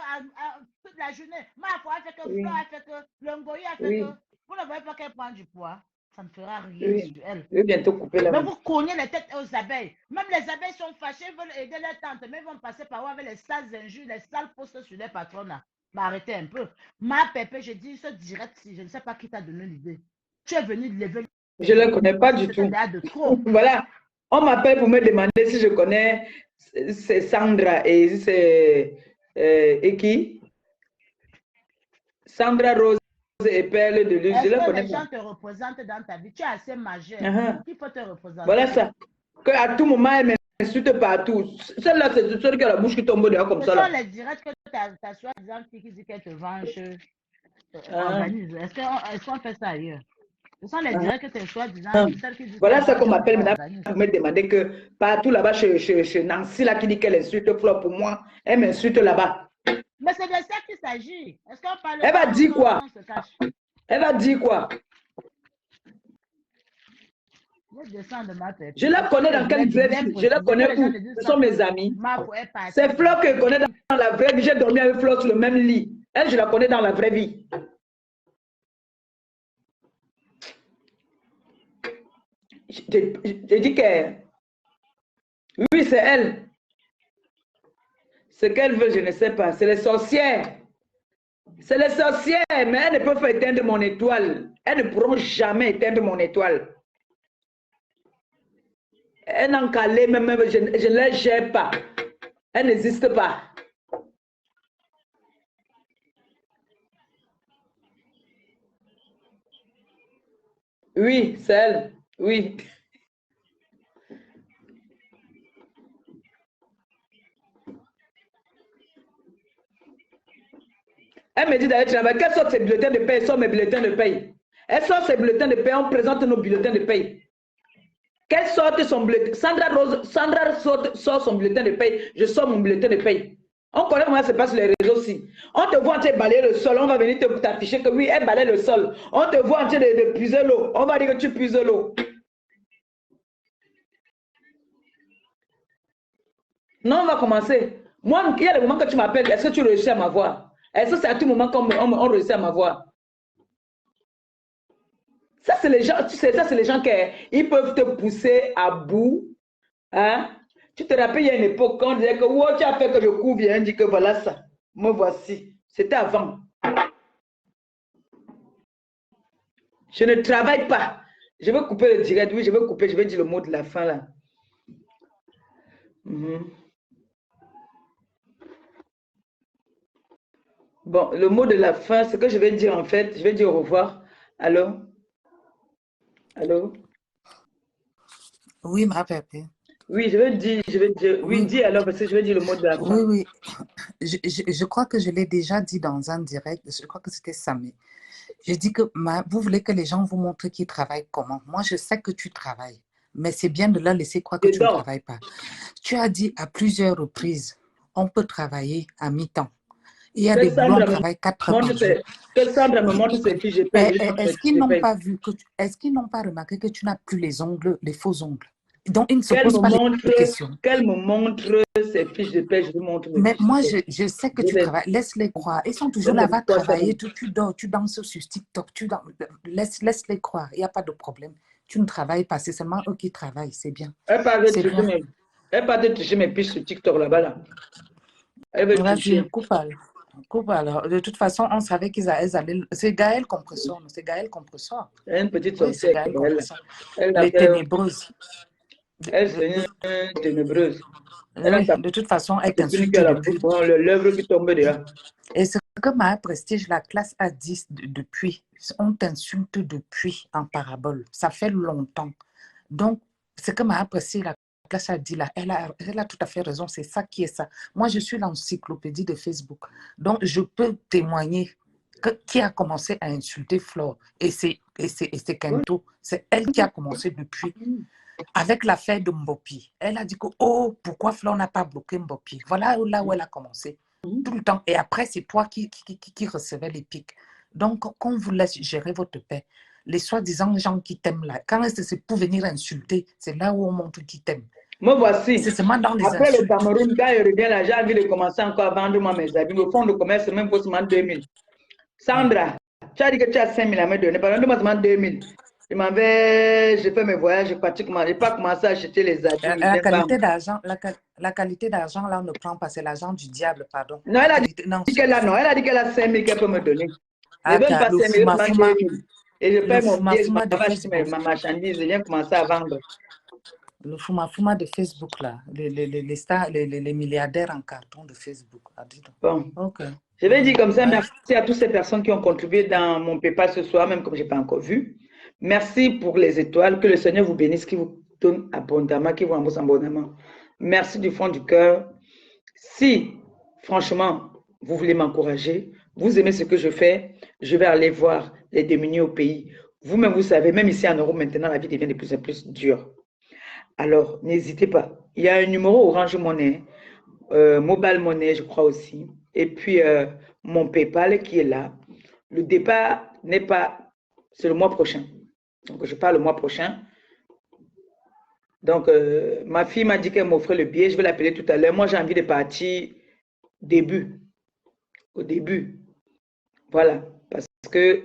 toute la journée. Mafo a fait que Flo a fait que Longoyi a fait que. Vous ne voyez pas qu'elle prend du poids. Ça ne fera rien sur elle. Je vais bientôt couper la main. Mais vous cognez les têtes aux abeilles. Même les abeilles sont fâchées, veulent aider leur tante, mais ils vont passer par où avec les sales injures, les sales postes sur les patrons. Mais arrêtez un peu. Ma Pépé, je dis ce direct, si je ne sais pas qui t'a donné l'idée. Tu es venu de lever. Je ne le connais pas du tout. Voilà. On m'appelle pour me demander si je connais c'est Sandra et c'est et qui? Sandra Rose et Perle de Luz. Je le connais pas. Les gens te représentent dans ta vie. Tu es assez majeur. Il faut te représenter. Voilà ça. Que à tout moment, elle m'insulte partout. Celle-là, c'est celle qui a la bouche qui tombe dehors comme ça. Ce sont les directs que tu as soi-disant qui dit qu'elle te venge. Organise. Est-ce qu'on fait ça ailleurs? Ce sont les directs que tu as soi-disant. Voilà ça qu'on m'appelle maintenant. Vous me demandez que partout là-bas, chez Nancy, là, qui dit qu'elle insulte Flo pour moi, elle m'insulte là-bas. Mais c'est de ça qu'il s'agit. Est-ce qu'on parle? Elle va dire quoi? Elle va dire quoi? Je la connais dans quelle vraie vie? Je la connais où? Ce sont mes amis. C'est Flo que je connais dans la vraie vie. J'ai dormi avec Flo sur le même lit. Elle, je la connais dans la vraie vie. Je dis que oui, c'est elle. Ce qu'elle veut, je ne sais pas. C'est les sorcières. C'est les sorcières, mais elles ne peuvent pas éteindre mon étoile. Elles ne pourront jamais éteindre mon étoile. Elles n'ont qu'à aller, même je ne les gère pas. Elles n'existent pas. Oui, c'est elle. Oui. Elle me dit d'aller travailler. Quels sont ces bulletins de paie? Sont mes bulletins de paie. Elles sont ces bulletins de paie. On présente nos bulletins de paie. Quelle sorte son bulletin? Sandra sort son bulletin de paie. Je sors mon bulletin de paie. On connaît comment ça se passe sur les réseaux aussi. On te voit en train de balayer le sol. On va venir t'afficher que oui, elle balaye le sol. On te voit en train de puiser l'eau. On va dire que tu puises l'eau. Non, on va commencer. Moi, il y a le moment que tu m'appelles. Est-ce que tu réussis à m'avoir? Est-ce que c'est à tout moment qu'on réussit à m'avoir? Ça, c'est les gens, tu sais, ça, c'est les gens qui ils peuvent te pousser à bout. Hein? Tu te rappelles, il y a une époque, quand on disait que oh, tu as fait que je cours, viens, dit que voilà ça. Me voici. C'était avant. Je ne travaille pas. Je vais couper le direct. Oui, je vais couper. Je vais dire le mot de la fin là. Bon, le mot de la fin, ce que je vais dire en fait, je vais dire au revoir. Allô? Allô? Oui, ma Pépé. Oui, je vais dire, oui, dis alors, parce que je vais dire le mot de la fin. Oui, oui. Je crois que je l'ai déjà dit dans un direct, je crois que c'était samedi. Je dis que vous voulez que les gens vous montrent qu'ils travaillent comment. Moi, je sais que tu travailles, mais c'est bien de leur laisser croire que tu ne travailles pas. Tu as dit à plusieurs reprises on peut travailler à mi-temps. Il y a des boulots, on travaille 4 heures par jour. Que Sandra me montre ses fiches de paie. Est-ce qu'ils n'ont pas vu est-ce qu'ils n'ont pas remarqué que tu n'as plus les ongles, les faux ongles? Donc, ils ne se posent pas les questions. Qu'elle me montre ses fiches de paie, je lui montre mes Mais fiches moi, de paie. je sais que tu travailles. Laisse-les croire. Ils sont toujours là, va travailler. Tu dors, tu danses sur TikTok. Laisse-les croire. Il n'y a pas de problème. Tu ne travailles pas. C'est seulement eux qui travaillent. C'est bien. Elle parle de toucher mes fiches sur TikTok là-bas. Là. Elle veut toucher. Coupe alors. De toute façon, on savait qu'ils allaient. C'est Gaël Compresseur. C'est Gaël Compresseur. Une petite Oui, c'est Gaël Compresseur. Les ténébreuses. Elle, c'est une ténébreuse. Oui, de toute façon, elle t'insulte depuis. L'œuvre qui tombe derrière. Et ce que Maya Prestige, la classe a dit depuis, on t'insulte depuis en parabole. Ça fait longtemps. Donc, ce que Maya Prestige, la classe a dit là, elle a tout à fait raison. C'est ça qui est ça. Moi, je suis l'encyclopédie de Facebook. Donc, je peux témoigner qui a commencé à insulter Flore. Et c'est Kento. C'est elle qui a commencé depuis. Avec l'affaire de Mbopi. Elle a dit que, oh, pourquoi Flore n'a pas bloqué Mbopi? Voilà là où elle a commencé. Tout le temps. Et après, c'est toi qui recevais les pics. Donc, qu'on vous laisse gérer votre paix. Les soi-disant gens qui t'aiment là, quand c'est pour venir insulter, c'est là où on montre qui t'aime. Moi, voici. C'est seulement dans les après insultes. Le Cameroun, quand il revient là, j'ai envie de commencer encore à vendre moi mes habits. Le fonds de commerce, même pour seulement 2000. Sandra, tu as dit que tu as 5000 à me donner. Pendant moi seulement 2000. J'ai fait mes voyages, j'ai pas commencé à acheter les habits. La qualité d'argent, là, on ne prend pas, c'est l'argent du diable, pardon. Non, elle a dit qu'elle a 5000 qu'elle peut me donner. Je ne veux pas 5000, et je paye mon billet, je vais acheter ma marchandise, je viens commencer à vendre. Le fouma de Facebook, là, les stars, les milliardaires en carton de Facebook. Bon, okay. Je vais dire comme ça, merci à toutes ces personnes qui ont contribué dans mon PayPal ce soir, même comme je n'ai pas encore vu. Merci pour les étoiles, que le Seigneur vous bénisse, qui vous donne abondamment, qui vous rembourse abondamment. Merci du fond du cœur. Si, franchement, vous voulez m'encourager, vous aimez ce que je fais, je vais aller voir les démunis au pays. Vous-même, vous savez, même ici en Europe, maintenant, la vie devient de plus en plus dure. Alors, n'hésitez pas. Il y a un numéro Orange Money, Mobile Money, je crois aussi. Et puis, mon PayPal qui est là. Le départ n'est pas... C'est le mois prochain. Donc, je pars le mois prochain. Donc, ma fille m'a dit qu'elle m'offrait le billet. Je vais l'appeler tout à l'heure. Moi, j'ai envie de partir au début. Voilà. Parce que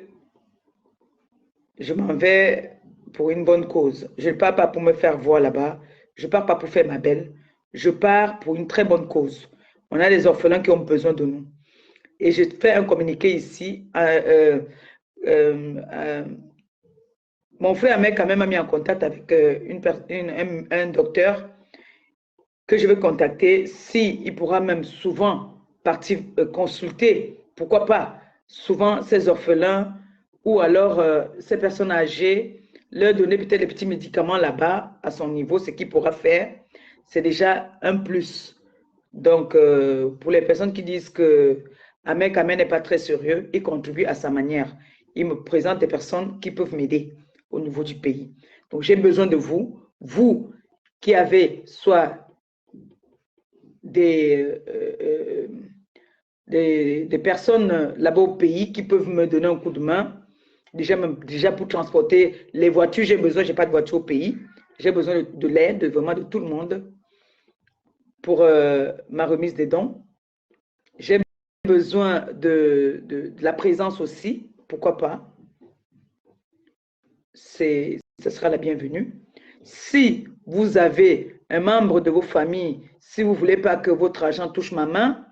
je m'en vais pour une bonne cause. Je ne pars pas pour me faire voir là-bas. Je ne pars pas pour faire ma belle. Je pars pour une très bonne cause. On a des orphelins qui ont besoin de nous. Et je fais un communiqué ici. Mon frère m'a quand même mis en contact avec un docteur que je vais contacter. Si il pourra même souvent partir consulter, pourquoi pas, souvent ces orphelins ou alors ces personnes âgées, leur donner peut-être des petits médicaments là-bas à son niveau, ce qu'il pourra faire, c'est déjà un plus. Donc, pour les personnes qui disent que Ahmed n'est pas très sérieux, il contribue à sa manière. Il me présente des personnes qui peuvent m'aider au niveau du pays. Donc, j'ai besoin de vous, vous qui avez soit des personnes là-bas au pays qui peuvent me donner un coup de main. Déjà pour transporter les voitures, j'ai besoin, je n'ai pas de voiture au pays. J'ai besoin de l'aide, vraiment de tout le monde pour ma remise des dons. J'ai besoin de la présence aussi, pourquoi pas. Ce sera la bienvenue. Si vous avez un membre de vos familles, si vous ne voulez pas que votre argent touche ma main,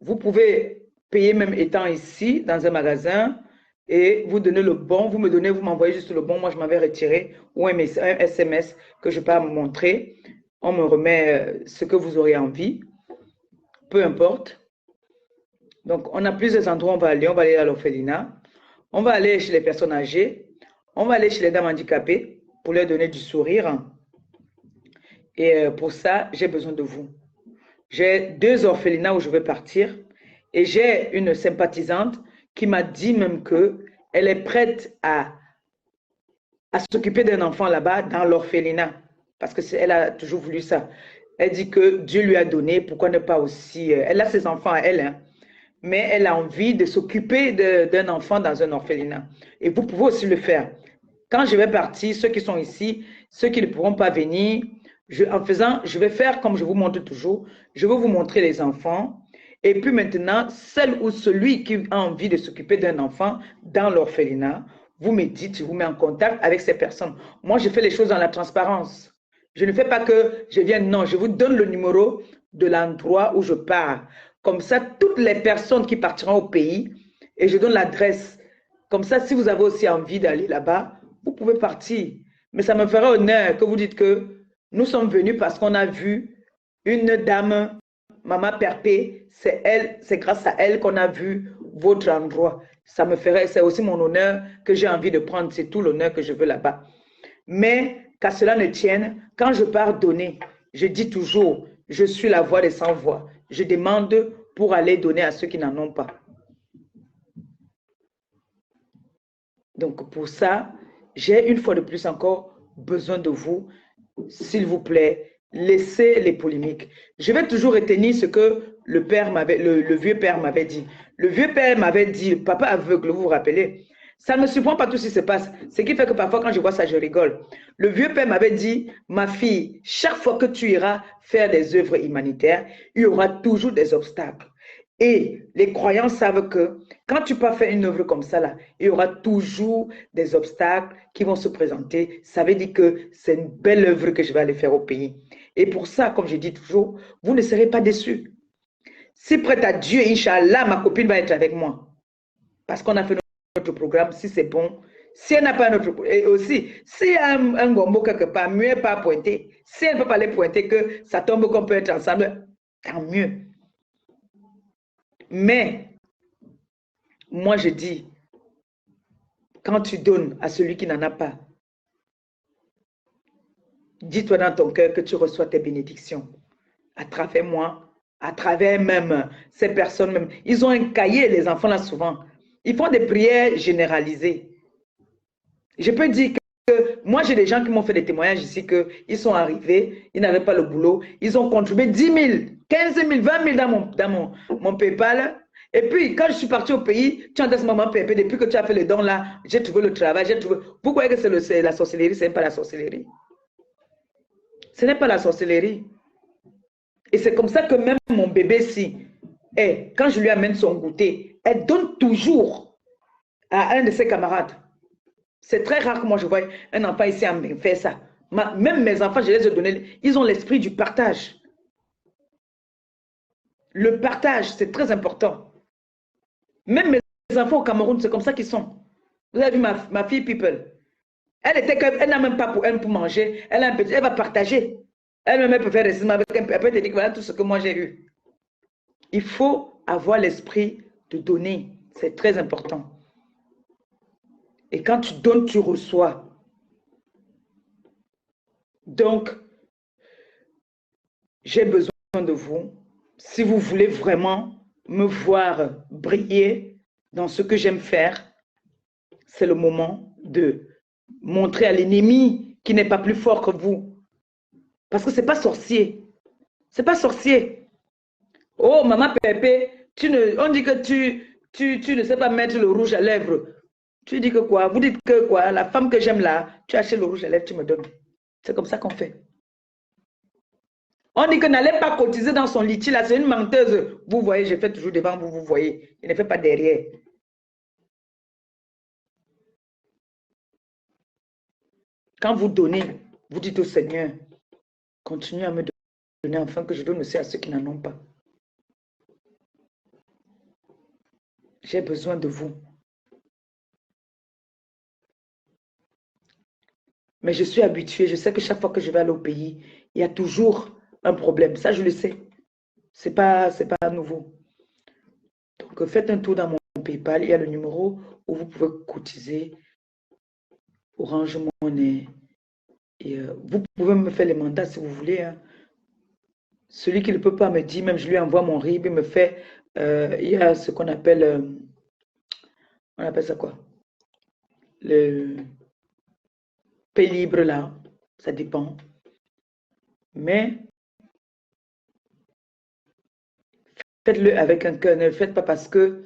vous pouvez payer même étant ici, dans un magasin, et vous donnez le bon, vous m'envoyez juste le bon, moi je m'en vais retirer, ou un SMS que je peux me montrer. On me remet ce que vous aurez envie, peu importe. Donc, on a plusieurs endroits où on va aller à l'orphelinat, on va aller chez les personnes âgées, on va aller chez les dames handicapées pour leur donner du sourire. Et pour ça, j'ai besoin de vous. J'ai 2 orphelinats où je vais partir et j'ai une sympathisante qui m'a dit même qu'elle est prête à s'occuper d'un enfant là-bas dans l'orphelinat parce qu'elle a toujours voulu ça. Elle dit que Dieu lui a donné, pourquoi ne pas aussi... elle a ses enfants à elle, hein, mais elle a envie de s'occuper d'un enfant dans un orphelinat. Et vous pouvez aussi le faire. Quand je vais partir, ceux qui sont ici, ceux qui ne pourront pas venir, je vais faire comme je vous montre toujours. Je vais vous montrer les enfants. Et puis maintenant, celle ou celui qui a envie de s'occuper d'un enfant dans l'orphelinat, vous me dites, je vous mets en contact avec ces personnes. Moi, je fais les choses dans la transparence. Je ne fais pas que je viens, non, je vous donne le numéro de l'endroit où je pars. Comme ça, toutes les personnes qui partiront au pays, et je donne l'adresse. Comme ça, si vous avez aussi envie d'aller là-bas, vous pouvez partir. Mais ça me ferait honneur que vous dites que nous sommes venus parce qu'on a vu une dame, Maman Perpé, c'est elle, c'est grâce à elle qu'on a vu votre endroit. Ça me ferait, c'est aussi mon honneur que j'ai envie de prendre, c'est tout l'honneur que je veux là-bas. Mais qu'à cela ne tienne, quand je pars donner, je dis toujours, je suis la voix des sans-voix. Je demande pour aller donner à ceux qui n'en ont pas. Donc pour ça, j'ai une fois de plus encore besoin de vous. S'il vous plaît, laissez les polémiques. Je vais toujours retenir ce que le vieux père m'avait dit. Le vieux père m'avait dit, papa aveugle, vous vous rappelez? Ça ne me surprend pas tout ce qui se passe. Ce qui fait que parfois quand je vois ça, je rigole. Le vieux père m'avait dit, ma fille, chaque fois que tu iras faire des œuvres humanitaires, il y aura toujours des obstacles. Et les croyants savent que quand tu peux faire une œuvre comme ça, là, il y aura toujours des obstacles qui vont se présenter. Ça veut dire que c'est une belle œuvre que je vais aller faire au pays. Et pour ça, comme je dis toujours, vous ne serez pas déçus. Si prête à Dieu, Inch'Allah, ma copine va être avec moi. Parce qu'on a fait notre programme, si c'est bon. Si elle n'a pas notre... Et aussi, s'il y a un gombo quelque part, mieux pas pointer. Si elle ne peut pas les pointer, que ça tombe qu'on peut être ensemble, tant mieux. Mais, moi je dis, quand tu donnes à celui qui n'en a pas, dis-toi dans ton cœur que tu reçois tes bénédictions. À travers moi, à travers même ces personnes même. Ils ont un cahier, les enfants là souvent. Ils font des prières généralisées. Je peux dire que moi j'ai des gens qui m'ont fait des témoignages ici qu'ils sont arrivés, ils n'avaient pas le boulot, ils ont contribué 10 000, 15 000, 20 000 dans mon PayPal. Et puis, quand je suis partie au pays, tu entends ce moment, Pépé, depuis que tu as fait le don là, j'ai trouvé le travail, j'ai trouvé... Vous croyez que c'est la sorcellerie? Ce n'est pas la sorcellerie. Ce n'est pas la sorcellerie. Et c'est comme ça que même mon bébé-ci, quand je lui amène son goûter, elle donne toujours à un de ses camarades. C'est très rare que moi je vois un enfant ici faire ça. Même mes enfants, je les ai donnés, ils ont l'esprit du partage. Le partage, c'est très important. Même mes enfants au Cameroun, c'est comme ça qu'ils sont. Vous avez vu ma fille People. Elle n'a même pas pour elle pour manger. Elle a un petit, elle va partager. Elle-même, elle peut faire des avec elle peut te dire voilà tout ce que moi j'ai eu. Il faut avoir l'esprit de donner. C'est très important. Et quand tu donnes, tu reçois. Donc, j'ai besoin de vous. Si vous voulez vraiment me voir briller dans ce que j'aime faire, c'est le moment de montrer à l'ennemi qui n'est pas plus fort que vous. Parce que ce n'est pas sorcier. Ce n'est pas sorcier. Oh, maman Pépé, on dit que tu ne sais pas mettre le rouge à lèvres. Tu dis que quoi? Vous dites que quoi? La femme que j'aime là, tu achètes le rouge à lèvres, tu me donnes. C'est comme ça qu'on fait. On dit que n'allez pas cotiser dans son litchi là, c'est une menteuse. Vous voyez, je fais toujours devant vous, vous voyez. Je ne fais pas derrière. Quand vous donnez, vous dites au Seigneur, continuez à me donner afin que je donne aussi à ceux qui n'en ont pas. J'ai besoin de vous. Mais je suis habituée, je sais que chaque fois que je vais aller au pays, il y a toujours un problème. Ça, je le sais. C'est pas nouveau. Donc, faites un tour dans mon PayPal. Il y a le numéro où vous pouvez cotiser. Orange Money. Et vous pouvez me faire les mandats si vous voulez. Hein. Celui qui ne peut pas me dire, même je lui envoie mon RIB, il me fait, il y a ce qu'on appelle, on appelle ça quoi? Le paie libre là, ça dépend. Mais Faites-le avec un cœur. Ne le faites pas parce que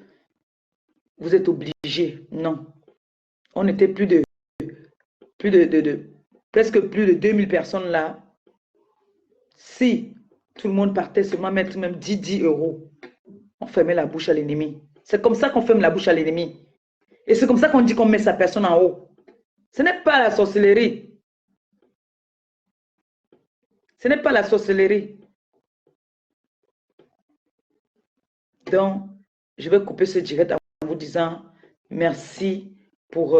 vous êtes obligé. Non. On était presque plus de 2000 personnes là. Si tout le monde partait seulement mettre même 10 euros, on fermait la bouche à l'ennemi. C'est comme ça qu'on ferme la bouche à l'ennemi. Et c'est comme ça qu'on dit qu'on met sa personne en haut. Ce n'est pas la sorcellerie. Ce n'est pas la sorcellerie. Donc, je vais couper ce direct en vous disant merci pour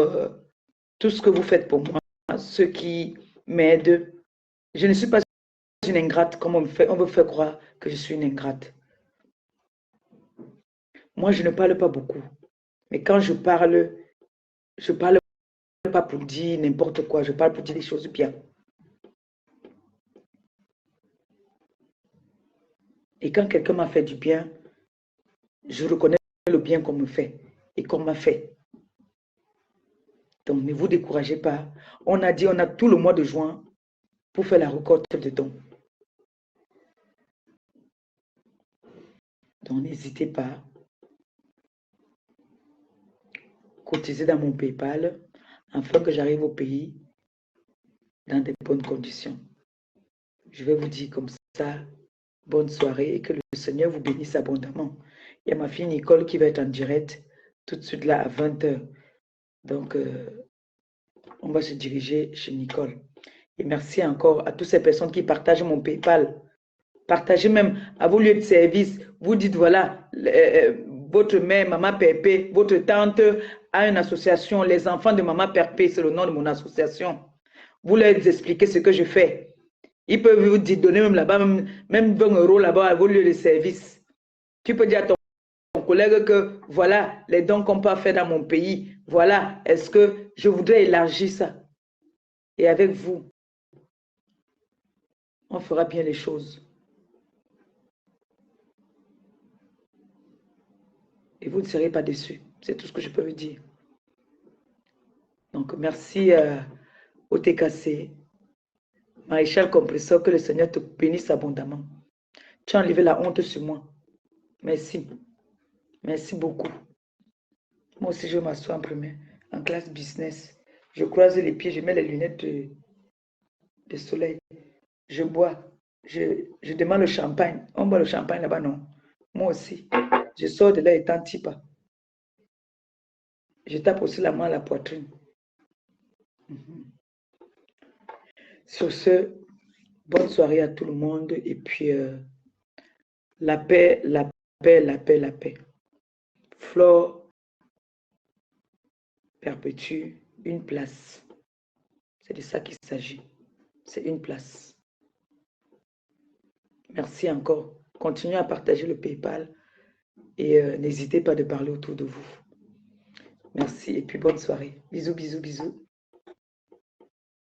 tout ce que vous faites pour moi, ceux qui m'aident. Je ne suis pas une ingrate comme on me fait croire que je suis une ingrate. Moi, je ne parle pas beaucoup. Mais quand je parle pas pour dire n'importe quoi. Je parle pour dire des choses bien. Et quand quelqu'un m'a fait du bien, je reconnais le bien qu'on me fait et qu'on m'a fait. Donc, ne vous découragez pas. On a dit, on a tout le mois de juin pour faire la récolte de dons. Donc, n'hésitez pas. Cotisez dans mon PayPal afin que j'arrive au pays dans de bonnes conditions. Je vais vous dire comme ça, bonne soirée et que le Seigneur vous bénisse abondamment. Il y a ma fille Nicole qui va être en direct tout de suite là à 20 h. Donc, on va se diriger chez Nicole. Et merci encore à toutes ces personnes qui partagent mon PayPal. Partagez même à vos lieux de service. Vous dites, voilà, votre mère, Maman Pépé, votre tante a une association. Les enfants de Maman Pépé, c'est le nom de mon association. Vous leur expliquez ce que je fais. Ils peuvent vous dire, donner même là-bas, même 20 € là-bas à vos lieux de service. Tu peux dire à ton collègue que, voilà, les dons qu'on peut faire dans mon pays. Voilà, est-ce que je voudrais élargir ça? Et avec vous, on fera bien les choses. Et vous ne serez pas déçus. C'est tout ce que je peux vous dire. Donc, merci au TKC. Maréchal Compresseur, que le Seigneur te bénisse abondamment. Tu as enlevé la honte sur moi. Merci. Merci beaucoup. Moi aussi, je m'assois en premier, en classe business. Je croise les pieds, je mets les lunettes de soleil. Je bois. Je demande le champagne. On boit le champagne là-bas, non? Moi aussi. Je sors de là étant type. Je tape aussi la main à la poitrine. Sur ce, bonne soirée à tout le monde. Et puis, la paix, la paix, la paix, la paix. Flore perpétue une place. C'est de ça qu'il s'agit. C'est une place. Merci encore. Continuez à partager le PayPal. Et n'hésitez pas de parler autour de vous. Merci et puis bonne soirée. Bisous, bisous, bisous.